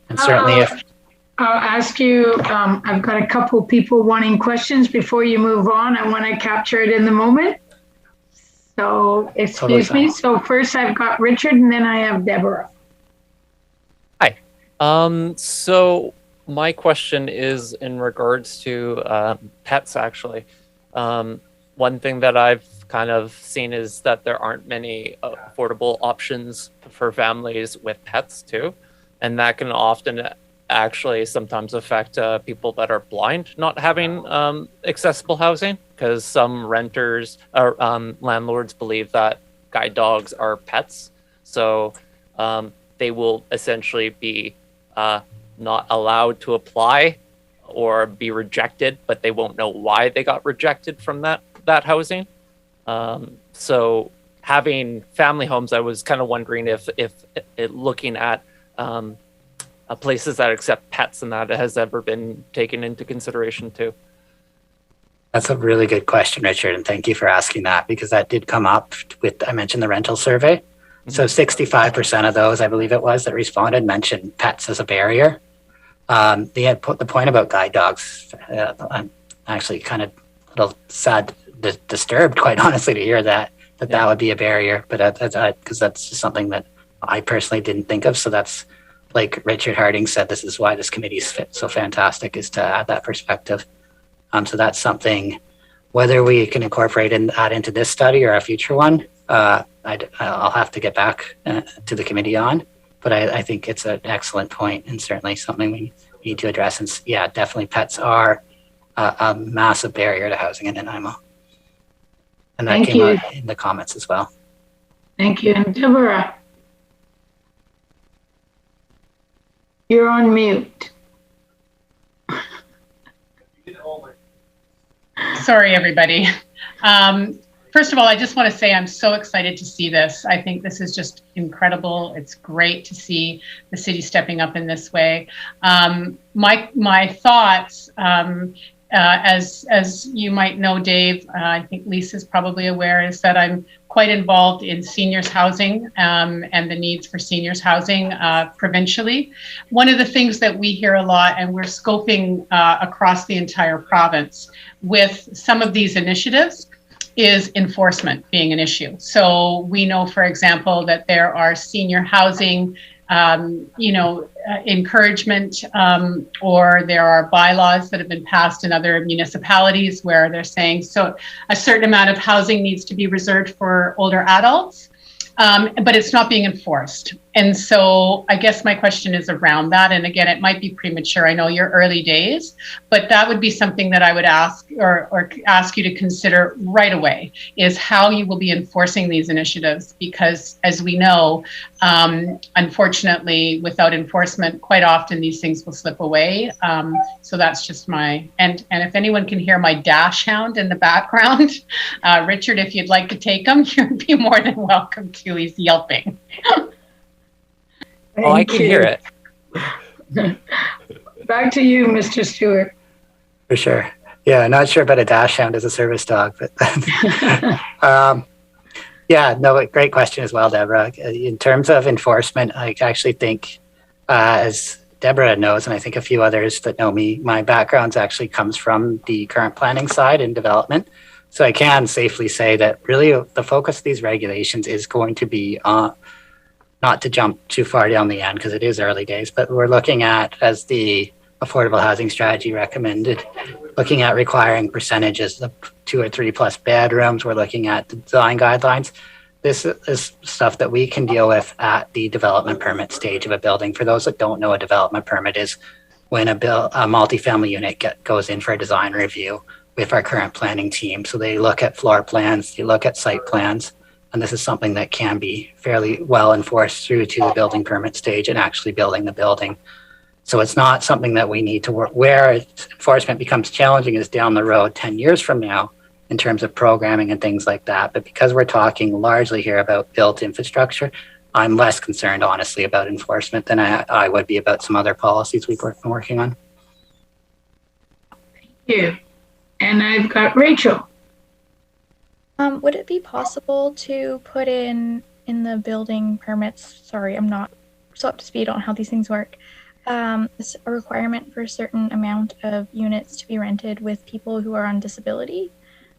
S14: And certainly
S1: I'll ask you, I've got a couple people wanting questions before you move on. I want to capture it in the moment. So excuse me. So first I've got Richard, and then I have Deborah.
S13: Hi. So my question is in regards to pets, actually. One thing that I've kind of seen is that there aren't many affordable options for families with pets too. And that can often actually sometimes affect people that are blind not having accessible housing, because some renters or landlords believe that guide dogs are pets. So they will essentially be not allowed to apply or be rejected, but they won't know why they got rejected from that housing. So having family homes, I was kind of wondering if looking at places that accept pets and that has ever been taken into consideration too.
S14: That's a really good question, Richard, and thank you for asking that, because that did come up with, I mentioned the rental survey. Mm-hmm. So 65% of those, I believe it was, that responded mentioned pets as a barrier. They had put the point about guide dogs. I'm actually kind of a little sad, disturbed, quite honestly, to hear that would be a barrier, but because that's just something that I personally didn't think of. So that's, like Richard Harding said, this is why this committee is so fantastic, is to add that perspective. So that's something, whether we can incorporate that into this study or a future one, I'll have to get back to the committee on. But I think it's an excellent point and certainly something we need to address. And yeah, definitely pets are a massive barrier to housing in Nanaimo. And that came out in the comments as well.
S1: Thank you. And Deborah, you're on mute.
S3: Sorry, everybody. First of all, I just want to say I'm so excited to see this. I think this is just incredible. It's great to see the city stepping up in this way. My thoughts, as you might know, Dave, I think Lisa's probably aware, is that I'm quite involved in seniors housing and the needs for seniors housing provincially. One of the things that we hear a lot, and we're scoping across the entire province with some of these initiatives, is enforcement being an issue. So we know, for example, that there are senior housing encouragement, or there are bylaws that have been passed in other municipalities where they're saying so a certain amount of housing needs to be reserved for older adults, but it's not being enforced. And so I guess my question is around that. And again, it might be premature. I know you're early days, but that would be something that I would ask or ask you to consider right away, is how you will be enforcing these initiatives. Because as we know, unfortunately, without enforcement, quite often these things will slip away. So that's just and if anyone can hear my dash hound in the background, Richard, if you'd like to take him, you'd be more than welcome to. He's yelping.
S13: Oh, I can hear it.
S1: Back to you, Mr. Stewart.
S14: For sure. Yeah, not sure about a dash hound as a service dog, but yeah, no, great question as well, Deborah. In terms of enforcement, I actually think, as Deborah knows, and I think a few others that know me, my background actually comes from the current planning side and development. So I can safely say that really the focus of these regulations is going to be not to jump too far down the end because it is early days, but we're looking at, as the affordable housing strategy recommended, looking at requiring percentages of 2 or 3 plus bedrooms. We're looking at the design guidelines. This is stuff that we can deal with at the development permit stage of a building. For those that don't know, a development permit is when a multifamily unit goes in for a design review with our current planning team. So they look at floor plans, they look at site plans, and this is something that can be fairly well enforced through to the building permit stage and actually building the building. So it's not something that we need to work. Where enforcement becomes challenging is down the road 10 years from now in terms of programming and things like that. But because we're talking largely here about built infrastructure, I'm less concerned, honestly, about enforcement than I would be about some other policies we've been working on.
S1: Thank you. And I've got Rachel.
S15: Would it be possible to put in the building permits, sorry, I'm not so up to speed on how these things work, a requirement for a certain amount of units to be rented with people who are on disability,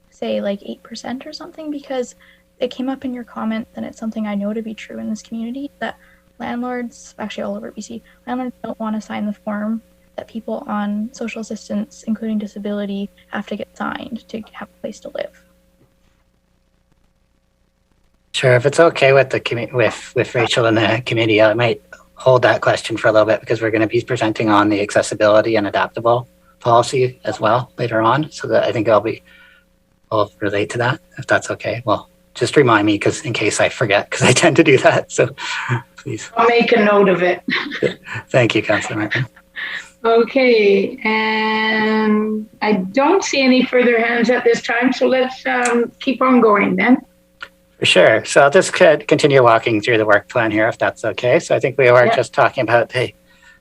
S15: say like 8% or something? Because it came up in your comment, and it's something I know to be true in this community, that landlords, actually all over BC, landlords don't want to sign the form that people on social assistance, including disability, have to get signed to have a place to live.
S14: Sure, if it's okay with the with Rachel and the committee, I might hold that question for a little bit because we're going to be presenting on the accessibility and adaptable policy as well later on. So that I think I'll relate to that, if that's okay. Well, just remind me because in case I forget, because I tend to do that. So please.
S1: I'll make a note of it.
S14: Thank you, Councillor Martin.
S1: Okay, and I don't see any further hands at this time, so let's keep on going then.
S14: For sure. So I'll just continue walking through the work plan here, if that's okay. So I think we were just talking about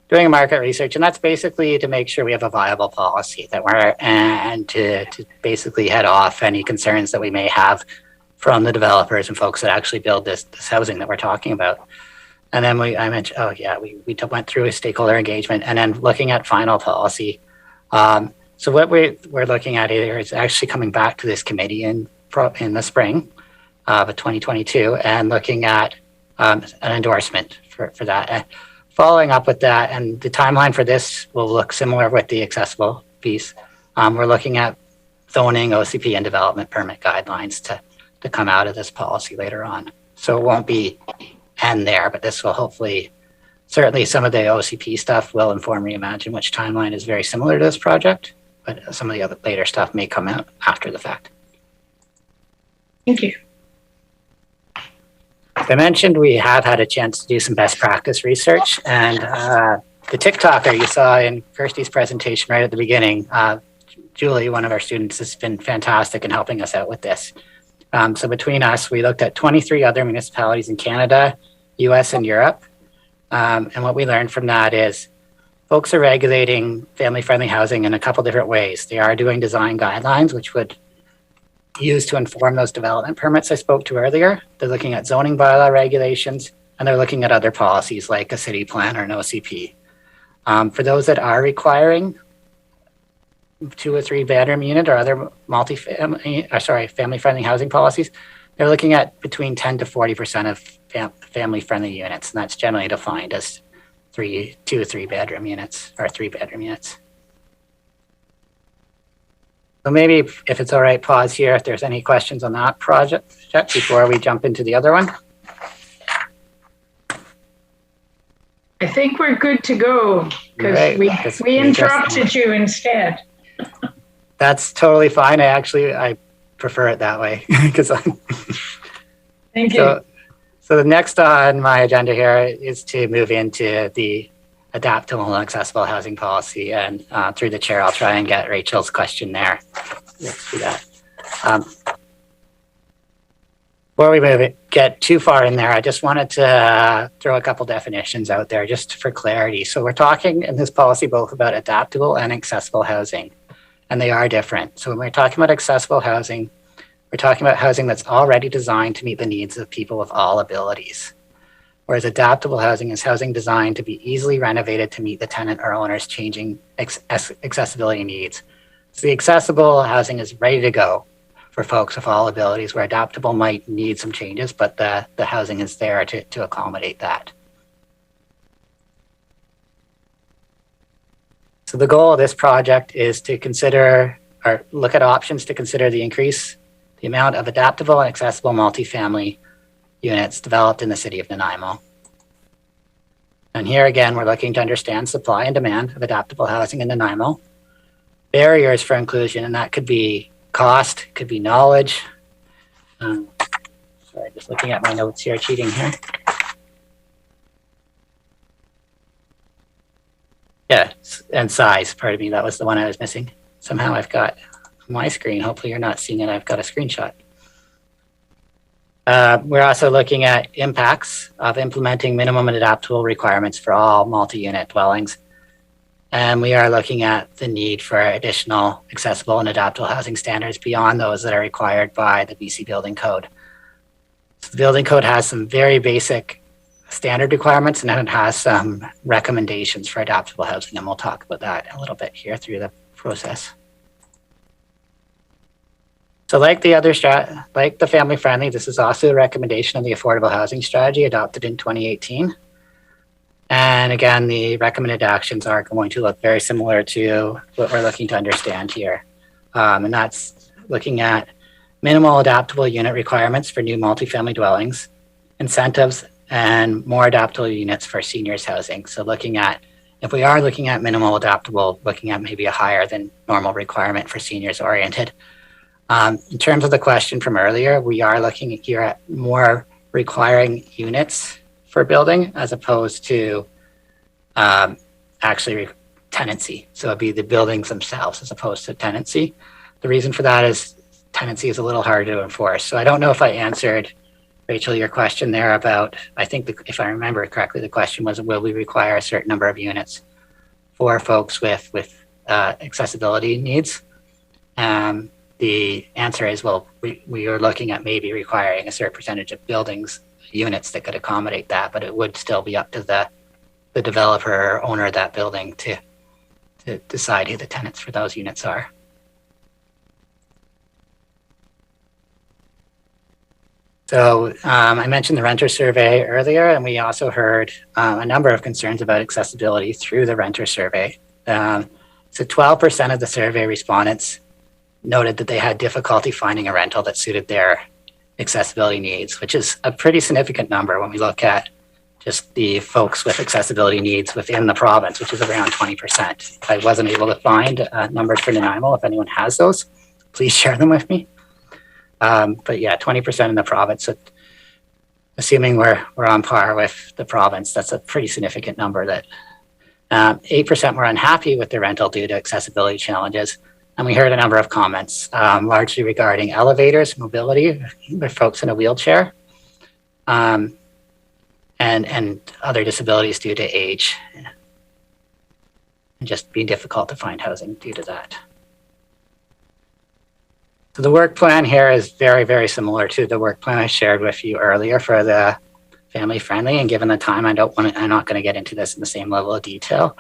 S14: doing market research, and that's basically to make sure we have a viable policy and to basically head off any concerns that we may have from the developers and folks that actually build this housing that we're talking about. And then I mentioned, we went through a stakeholder engagement and then looking at final policy. So what we're looking at here is actually coming back to this committee in the spring of 2022 and looking at an endorsement for that. Following up with that, and the timeline for this will look similar with the accessible piece. We're looking at zoning, OCP, and development permit guidelines to come out of this policy later on. So it won't be end there, but this will hopefully, certainly some of the OCP stuff will inform Reimagine, which timeline is very similar to this project, but some of the other later stuff may come out after the fact.
S1: Thank you.
S14: As I mentioned, we have had a chance to do some best practice research, and the TikToker you saw in Kirsty's presentation right at the beginning, Julie, one of our students, has been fantastic in helping us out with this. So between us, we looked at 23 other municipalities in Canada, US, and Europe. And what we learned from that is folks are regulating family-friendly housing in a couple different ways. They are doing design guidelines, which would use to inform those development permits I spoke to earlier. They're looking at zoning bylaw regulations, and they're looking at other policies like a city plan or an OCP. For those that are requiring 2 or 3 bedroom unit or other family-friendly housing policies, they're looking at between 10 to 40% of family-friendly units, and that's generally defined as 2 or 3 bedroom units or 3 bedroom units. So maybe if it's all right, pause here if there's any questions on that project before we jump into the other one.
S1: I think we're good to go because we interrupted you instead.
S14: That's totally fine. I prefer it that way because I'm.
S1: Thank you.
S14: So the next on my agenda here is to move into the adaptable and accessible housing policy, and through the chair, I'll try and get Rachel's question there. Let's do that. Before we get too far in there, I just wanted to throw a couple definitions out there just for clarity. So we're talking in this policy both about adaptable and accessible housing, and they are different. So when we're talking about accessible housing, we're talking about housing that's already designed to meet the needs of people with all abilities. Whereas adaptable housing is housing designed to be easily renovated to meet the tenant or owner's changing accessibility needs. So the accessible housing is ready to go for folks of all abilities, where adaptable might need some changes, but the housing is there to accommodate that. So the goal of this project is to consider or look at options to consider the amount of adaptable and accessible multifamily units developed in the city of Nanaimo. And here again, we're looking to understand supply and demand of adaptable housing in Nanaimo, barriers for inclusion, and that could be cost, could be knowledge. Sorry, just looking at my notes here, cheating here. Yeah, and size, pardon me, that was the one I was missing. Somehow I've got my screen, hopefully you're not seeing it, I've got a screenshot. We're also looking at impacts of implementing minimum and adaptable requirements for all multi-unit dwellings. And we are looking at the need for additional accessible and adaptable housing standards beyond those that are required by the BC Building Code. So the Building Code has some very basic standard requirements, and then it has some recommendations for adaptable housing, and we'll talk about that a little bit here through the process. So like the family friendly, this is also a recommendation of the affordable housing strategy adopted in 2018. And again, the recommended actions are going to look very similar to what we're looking to understand here. And that's looking at minimal adaptable unit requirements for new multifamily dwellings, incentives, and more adaptable units for seniors housing. So looking at, if we are looking at minimal adaptable, looking at maybe a higher than normal requirement for seniors oriented. In terms of the question from earlier, we are looking here at more requiring units for building as opposed to actually tenancy. So it'd be the buildings themselves as opposed to tenancy. The reason for that is tenancy is a little harder to enforce. So I don't know if I answered, Rachel, your question there about, I think if I remember correctly, the question was, will we require a certain number of units for folks with accessibility needs? The answer is, well, we are looking at maybe requiring a certain percentage of buildings, units that could accommodate that, but it would still be up to the developer or owner of that building to decide who the tenants for those units are. So I mentioned the renter survey earlier, and we also heard a number of concerns about accessibility through the renter survey. So 12% of the survey respondents noted that they had difficulty finding a rental that suited their accessibility needs, which is a pretty significant number when we look at just the folks with accessibility needs within the province, which is around 20%. I wasn't able to find numbers for Nanaimo. If anyone has those, please share them with me. But yeah, 20% in the province. So assuming we're on par with the province, that's a pretty significant number. That 8% were unhappy with their rental due to accessibility challenges. And we heard a number of comments, largely regarding elevators, mobility, with folks in a wheelchair, and other disabilities due to age, and just being difficult to find housing due to that. So the work plan here is very, very similar to the work plan I shared with you earlier for the family friendly. And given the time, I'm not going to get into this in the same level of detail.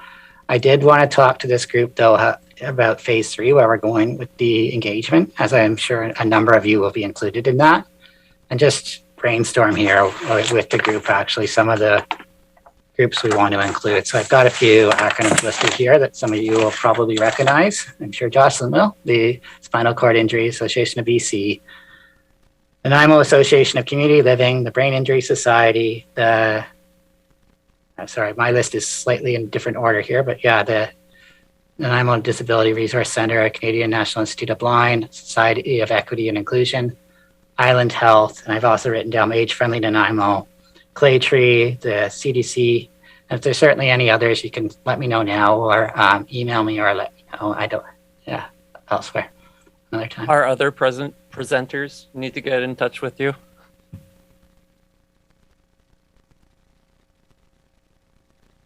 S14: I did want to talk to this group though about phase 3, where we're going with the engagement, as I'm sure a number of you will be included in that, and just brainstorm here with the group, actually, some of the groups we want to include. So I've got a few acronyms listed here that some of you will probably recognize. I'm sure Jocelyn will. The Spinal Cord Injury Association of BC, the Nanaimo Association of Community Living, the Brain Injury Society, I'm sorry, my list is slightly in different order here, but yeah, the Nanaimo Disability Resource Center, Canadian National Institute of Blind, Society of Equity and Inclusion, Island Health, and I've also written down Age Friendly Nanaimo, Clay Tree, the CDC. And if there's certainly any others, you can let me know now, or email me, or let me know. Elsewhere, another time.
S13: Our other presenters need to get in touch with you.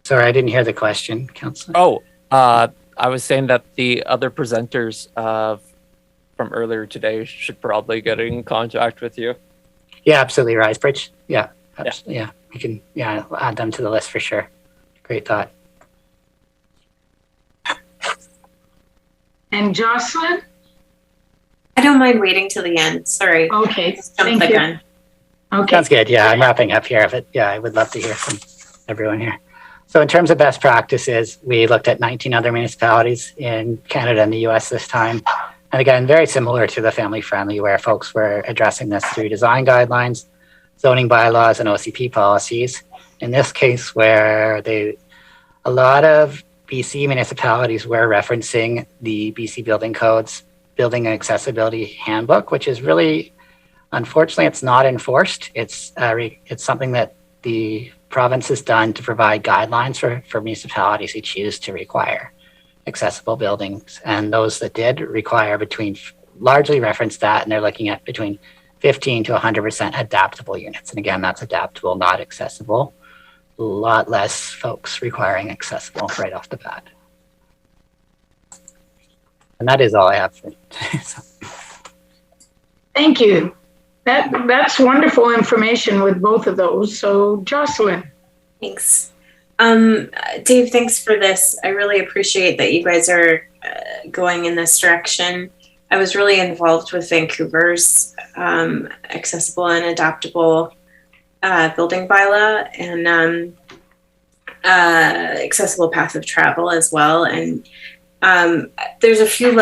S14: Sorry, I didn't hear the question, Councillor.
S13: Oh, I was saying that the other presenters from earlier today should probably get in contact with you.
S14: Yeah, absolutely, Risebridge. Yeah, absolutely. Yeah, we can. Yeah, I'll add them to the list for sure. Great thought.
S1: And Jocelyn?
S9: I don't mind waiting till the end. Sorry.
S1: Okay.
S9: Just jumped the gun.
S1: Okay.
S14: Sounds good. Yeah, I'm wrapping up here. But yeah, I would love to hear from everyone here. So in terms of best practices, we looked at 19 other municipalities in Canada and the US this time. And again, very similar to the family friendly, where folks were addressing this through design guidelines, zoning bylaws, and OCP policies. In this case, where a lot of BC municipalities were referencing the BC Building Codes Building and Accessibility Handbook, which is really, unfortunately, it's not enforced. It's something that the province has done to provide guidelines for municipalities who choose to require accessible buildings. And those that did require largely reference that, and they're looking at between 15 to 100% adaptable units. And again, that's adaptable, not accessible. A lot less folks requiring accessible right off the bat. And that is all I have for today.
S1: Thank you. That's wonderful information with both of those. So Jocelyn.
S9: Thanks. Dave, thanks for this. I really appreciate that you guys are going in this direction. I was really involved with Vancouver's accessible and adaptable building bylaw, and accessible path of travel as well. And there's a few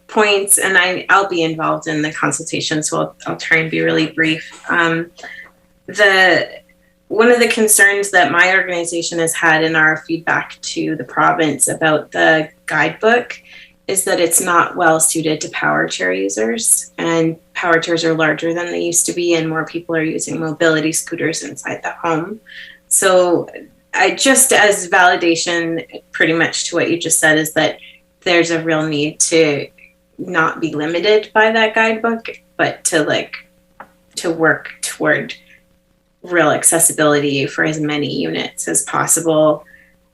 S9: points, and I'll be involved in the consultation, so I'll try and be really brief. One of the concerns that my organization has had in our feedback to the province about the guidebook is that it's not well suited to power chair users, and power chairs are larger than they used to be, and more people are using mobility scooters inside the home. So I just, as validation pretty much to what you just said, is that there's a real need to not be limited by that guidebook, but to work toward real accessibility for as many units as possible.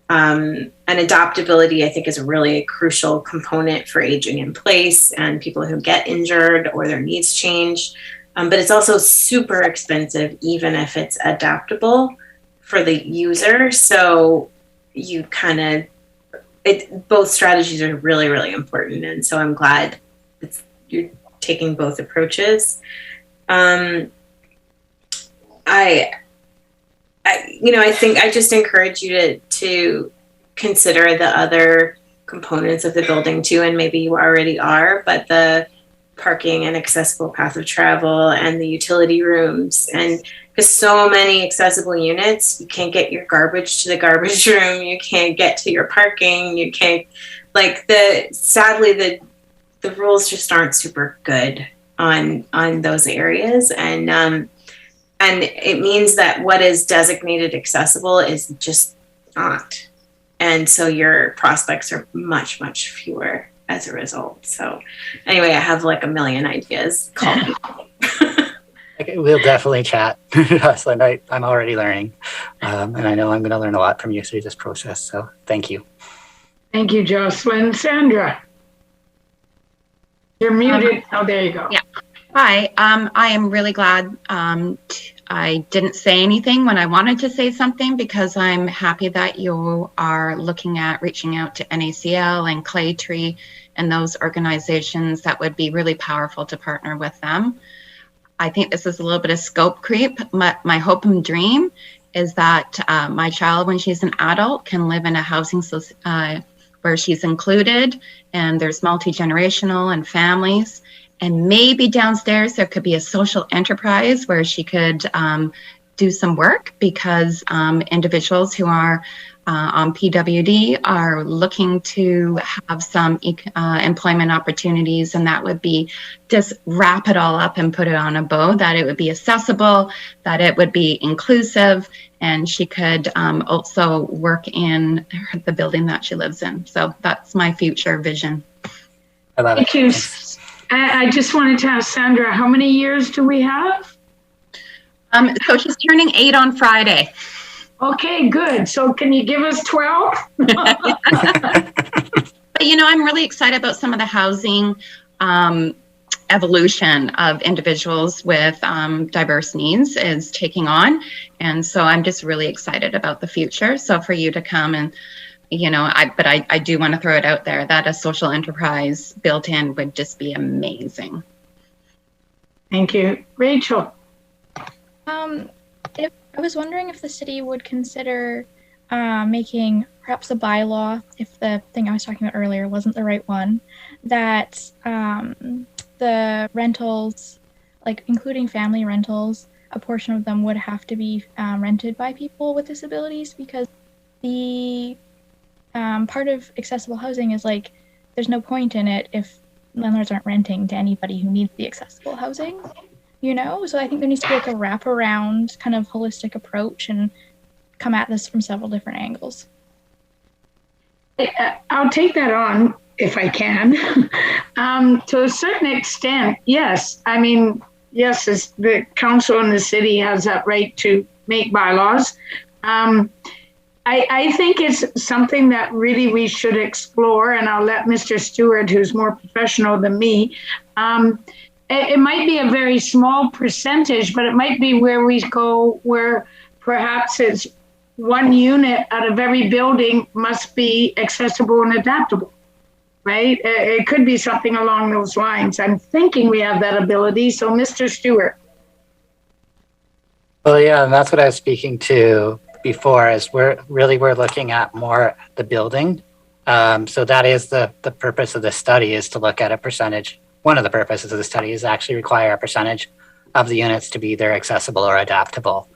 S9: And adaptability, I think, is a really crucial component for aging in place and people who get injured or their needs change. But it's also super expensive, even if it's adaptable for the user. So you both strategies are really, really important. And so I'm glad you're taking both approaches. I think I just encourage you to consider the other components of the building too, and maybe you already are, but the parking and accessible path of travel and the utility rooms, and because so many accessible units, you can't get your garbage to the garbage room, you can't get to your parking, you can't, like, sadly the rules just aren't super good on those areas, and it means that what is designated accessible is just not, and so your prospects are much, much fewer as a result. So anyway, I have like a million ideas. Call me.
S14: Okay, we'll definitely chat. Jocelyn, I'm already learning, and I know I'm going to learn a lot from you through this process. So thank you.
S1: Thank you, Jocelyn. Sandra, you're muted. Oh, there you go.
S12: Yeah. Hi. I am really glad I didn't say anything when I wanted to say something, because I'm happy that you are looking at reaching out to NACL and Claytree and those organizations. That would be really powerful to partner with them. I think this is a little bit of scope creep. My hope and dream is that my child, when she's an adult, can live in a housing where she's included and there's multi-generational and families. And maybe downstairs there could be a social enterprise where she could do some work, because individuals who are on PWD are looking to have some employment opportunities, and that would be just wrap it all up and put it on a bow, that it would be accessible, that it would be inclusive, and she could also work in the building that she lives in. So that's my future vision.
S14: I love it.
S1: Thank you. I just wanted to ask Sandra, how many years do we have?
S12: So she's turning 8 on Friday.
S1: Okay, good. So can you give us 12?
S12: But, you know, I'm really excited about some of the housing evolution of individuals with diverse needs is taking on. And so I'm just really excited about the future. So for you to come and, you know, I do want to throw it out there that a social enterprise built in would just be amazing.
S1: Thank you. Rachel.
S15: I was wondering if the city would consider making perhaps a bylaw, if the thing I was talking about earlier wasn't the right one, that the rentals, like including family rentals, a portion of them would have to be rented by people with disabilities, because the part of accessible housing is like there's no point in it if landlords aren't renting to anybody who needs the accessible housing. You know, so I think there needs to be like a wraparound kind of holistic approach and come at this from several different angles.
S1: I'll take that on if I can. To a certain extent, yes. I mean, yes, the council and the city has that right to make bylaws. I think it's something that really we should explore, and I'll let Mr. Stewart, who's more professional than me, it might be a very small percentage, but it might be where we go, where perhaps it's one unit out of every building must be accessible and adaptable, right? It could be something along those lines. I'm thinking we have that ability. So Mr. Stewart.
S14: Well, yeah, and that's what I was speaking to before, is we're looking at more the building. So that is the purpose of the study, is to look at a percentage. One of the purposes of the study is actually require a percentage of the units to be either accessible or adaptable.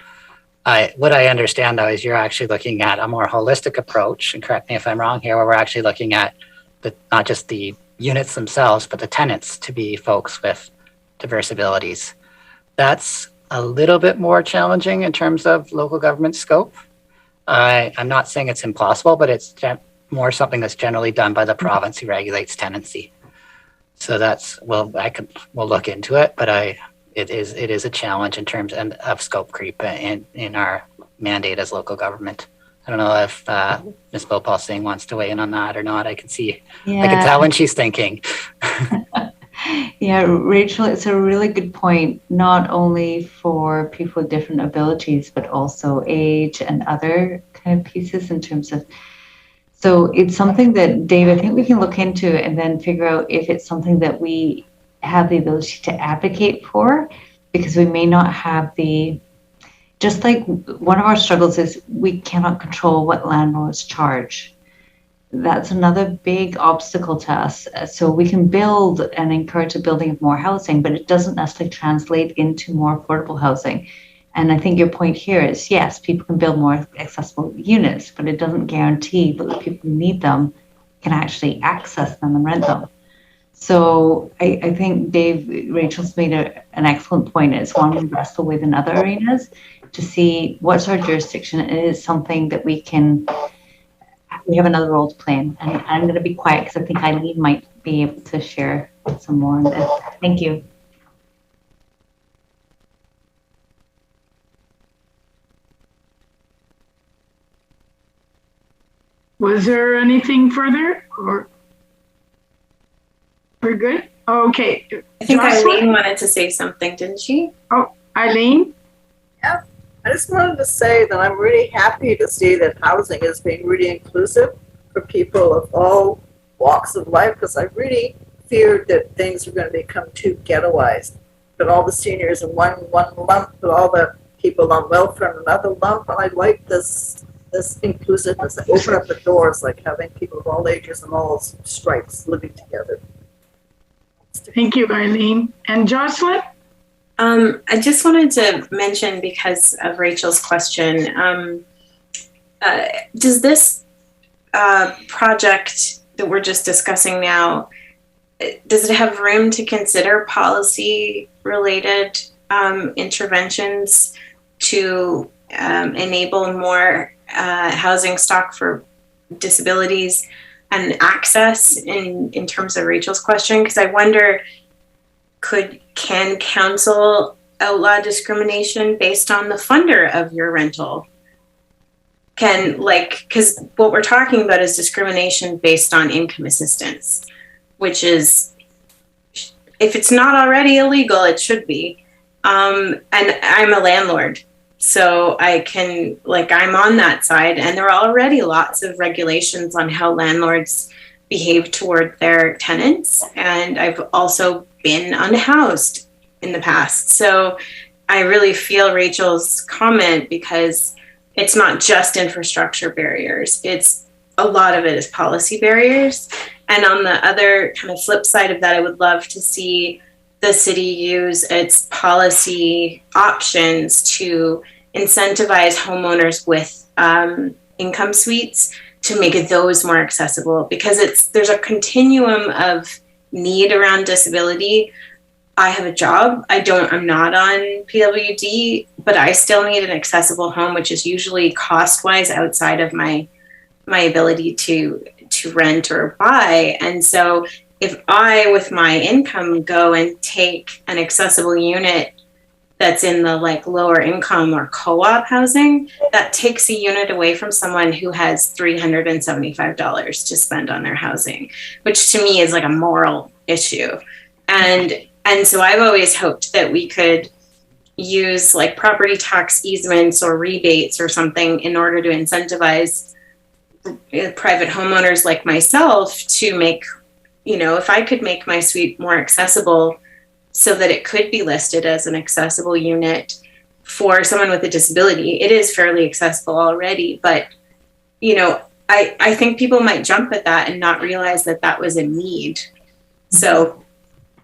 S14: What I understand, though, is you're actually looking at a more holistic approach, and correct me if I'm wrong here, where we're actually looking at not just the units themselves, but the tenants to be folks with diverse abilities. That's a little bit more challenging in terms of local government scope. I'm not saying it's impossible, but it's more something that's generally done by the province who regulates tenancy. So we'll look into it, but it is a challenge in terms of scope creep in our mandate as local government. I don't know if Ms. Bopal-Singh wants to weigh in on that or not. I can tell when she's thinking.
S5: Yeah, Rachel, it's a really good point, not only for people with different abilities, but also age and other kind of pieces in terms of. So it's something that, Dave, I think we can look into and then figure out if it's something that we have the ability to advocate for, because we may not have just like one of our struggles is we cannot control what landlords charge. that's another big obstacle to us. So we can build and encourage the building of more housing, but it doesn't necessarily translate into more affordable housing. And I think your point here is, yes, people can build more accessible units, but it doesn't guarantee that the people who need them can actually access them and rent them. So I think Rachel's made an excellent point. It's one we wrestle with in other arenas to see what's our jurisdiction. It is something that we have another role to play in. And I'm going to be quiet because I think Eileen might be able to share some more on this. Thank you.
S1: Was there anything further, or we're good? Okay.
S9: I think
S1: Jocelyn?
S9: Eileen wanted to say something, didn't she?
S1: Oh, Eileen?
S16: Yeah, I just wanted to say that I'm really happy to see that housing is being really inclusive for people of all walks of life, because I really feared that things were going to become too ghettoized. Put all the seniors in one lump, put all the people on welfare in another lump, and I like this inclusiveness, that open up the doors, like having people of all ages and all stripes living together.
S1: Thank you, Eileen. And Jocelyn?
S9: I just wanted to mention, because of Rachel's question, does this project that we're just discussing now, does it have room to consider policy-related interventions to enable more housing stock for disabilities and access in terms of Rachel's question? Because I wonder, can council outlaw discrimination based on the funder of your rental? Because what we're talking about is discrimination based on income assistance, which is, if it's not already illegal, it should be. And I'm a landlord, so I'm on that side, and there are already lots of regulations on how landlords behave toward their tenants. And I've also been unhoused in the past. So I really feel Rachel's comment, because it's not just infrastructure barriers. A lot of it is policy barriers. And on the other kind of flip side of that, I would love to see the city use its policy options to incentivize homeowners with income suites to make those more accessible, because there's a continuum of need around disability. I have a job. I'm not on PWD, but I still need an accessible home, which is usually cost-wise outside of my ability to rent or buy. And so if I, with my income, go and take an accessible unit that's in the lower income or co-op housing, that takes a unit away from someone who has $375 to spend on their housing, which to me is like a moral issue. And so I've always hoped that we could use property tax easements or rebates or something in order to incentivize private homeowners like myself to make, if I could make my suite more accessible so that it could be listed as an accessible unit for someone with a disability. It is fairly accessible already, but, I think people might jump at that and not realize that that was a need. So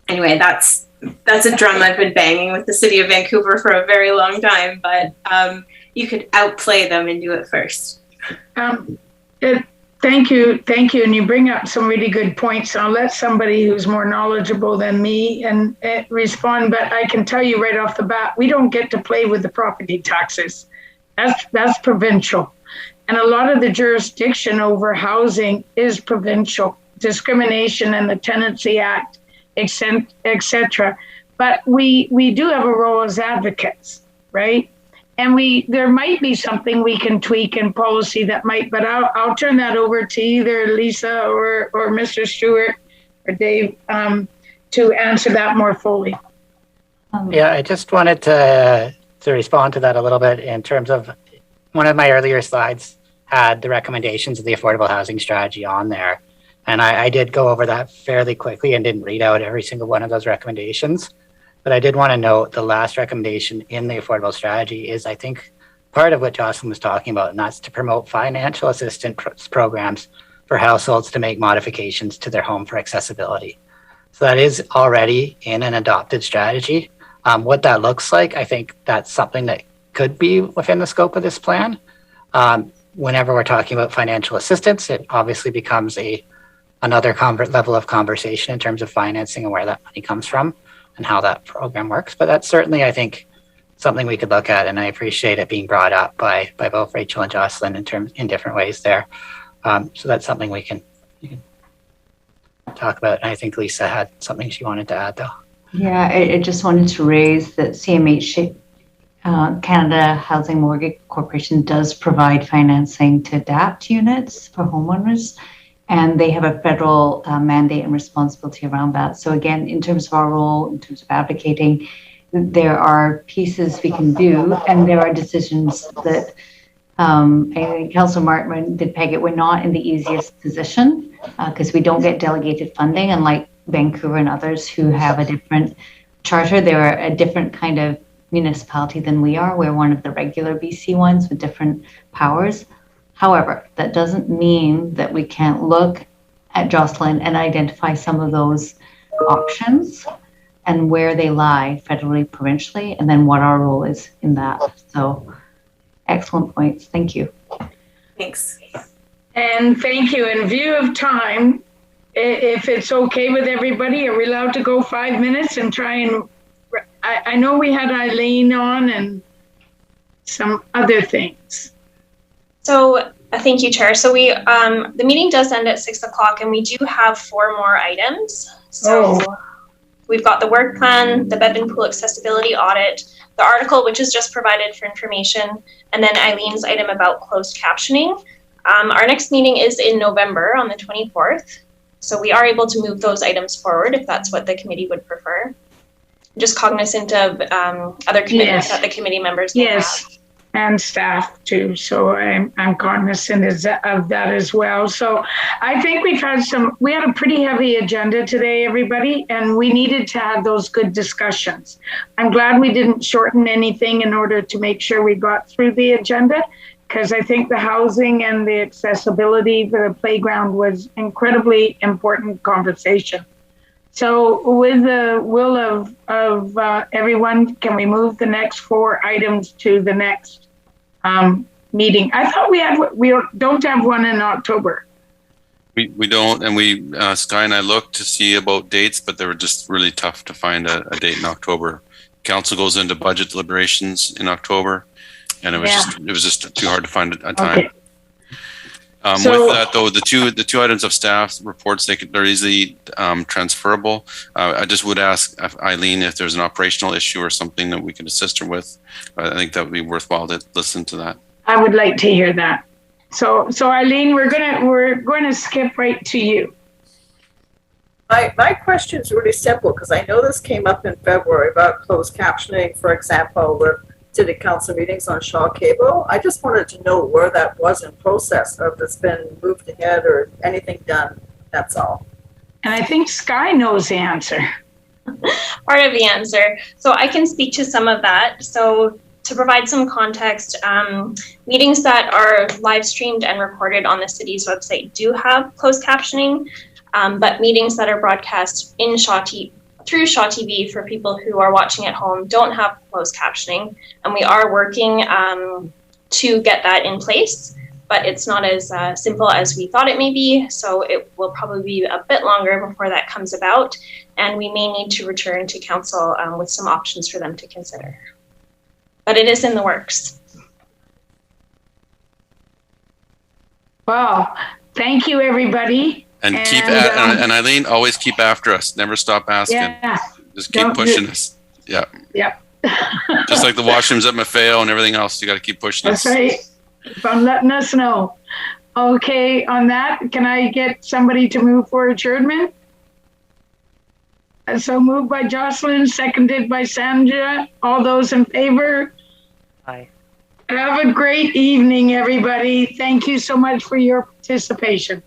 S9: anyway, that's a drum I've been banging with the city of Vancouver for a very long time, but you could outplay them and do it first.
S1: Thank you. And you bring up some really good points. I'll let somebody who's more knowledgeable than me and respond, but I can tell you right off the bat, we don't get to play with the property taxes. That's provincial. And a lot of the jurisdiction over housing is provincial. Discrimination and the Tenancy Act, etc. But we do have a role as advocates, right? And there might be something we can tweak in policy that might, but I'll turn that over to either Lisa or Mr. Stewart or Dave to answer that more fully.
S14: Yeah, I just wanted to respond to that a little bit in terms of one of my earlier slides had the recommendations of the affordable housing strategy on there. And I did go over that fairly quickly and didn't read out every single one of those recommendations. But I did want to note the last recommendation in the affordable strategy is, I think, part of what Jocelyn was talking about, and that's to promote financial assistance programs for households to make modifications to their home for accessibility. So that is already in an adopted strategy. What that looks like, I think that's something that could be within the scope of this plan. Whenever we're talking about financial assistance, it obviously becomes another level of conversation in terms of financing and where that money comes from and how that program works. But that's certainly, I think, something we could look at, and I appreciate it being brought up by both Rachel and Jocelyn in different ways there. So that's something we can talk about. And I think Lisa had something she wanted to add, though.
S5: Yeah, I just wanted to raise that CMH, Canada Housing Mortgage Corporation, does provide financing to adapt units for homeowners, and they have a federal mandate and responsibility around that. So again, in terms of our role, in terms of advocating, there are pieces we can do, and there are decisions that I think Councillor Martin did peg it. We're not in the easiest position because we don't get delegated funding, unlike Vancouver and others who have a different charter. They're a different kind of municipality than we are. We're one of the regular BC ones with different powers. However, that doesn't mean that we can't look at Jocelyn and identify some of those options and where they lie federally, provincially, and then what our role is in that. So excellent points. Thank you.
S9: Thanks.
S1: And thank you. In view of time, if it's okay with everybody, are we allowed to go 5 minutes and try and, I know we had Eileen on and some other things.
S2: So thank you, Chair. So we, the meeting does end at 6 o'clock, and we do have 4 more items. So we've got the work plan, the bed and pool accessibility audit, the article, which is just provided for information, and then Eileen's item about closed captioning. Our next meeting is in November on the 24th. So we are able to move those items forward if that's what the committee would prefer. Just cognizant of other commitments that the committee members may have.
S1: And staff too. So I'm cognizant of that as well. So I think we had a pretty heavy agenda today, everybody, and we needed to have those good discussions. I'm glad we didn't shorten anything in order to make sure we got through the agenda, because I think the housing and the accessibility for the playground was incredibly important conversation. So with the will of everyone, can we move the next 4 items to the next meeting? I thought we don't have one in October.
S4: We don't, and Sky and I looked to see about dates, but they were just really tough to find a date in October. Council goes into budget deliberations in October, and it was just too hard to find a time. Okay. With that, though, the two items of staff reports, they're easily transferable. I just would ask Eileen if there's an operational issue or something that we can assist her with. I think that would be worthwhile to listen to that.
S1: I would like to hear that. So Eileen, we're going to skip right to you.
S16: My question is really simple, because I know this came up in February about closed captioning, for example, with city council meetings on Shaw Cable. I just wanted to know where that was in process, or if it's been moved ahead or anything done. That's all.
S1: And I think Sky knows the answer.
S2: Part of the answer. So I can speak to some of that. So to provide some context, meetings that are live streamed and recorded on the city's website do have closed captioning, but meetings that are broadcast in through Shaw TV for people who are watching at home don't have closed captioning, and we are working to get that in place, but it's not as simple as we thought it may be, so it will probably be a bit longer before that comes about, and we may need to return to council with some options for them to consider. But it is in the works.
S1: Wow, thank you, everybody.
S4: And Eileen, always keep after us. Never stop asking. Yeah. Just keep pushing us. Yeah.
S1: Yep.
S4: Just like the washrooms at Maffeo and everything else, you got to keep pushing us.
S1: That's right. If I'm letting us know. Okay, on that, can I get somebody to move for adjournment? So moved by Jocelyn, seconded by Sandra. All those in favor?
S13: Aye.
S1: Have a great evening, everybody. Thank you so much for your participation.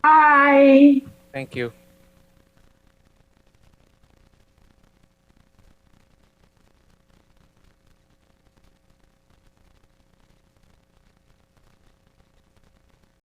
S1: Bye.
S13: Thank you.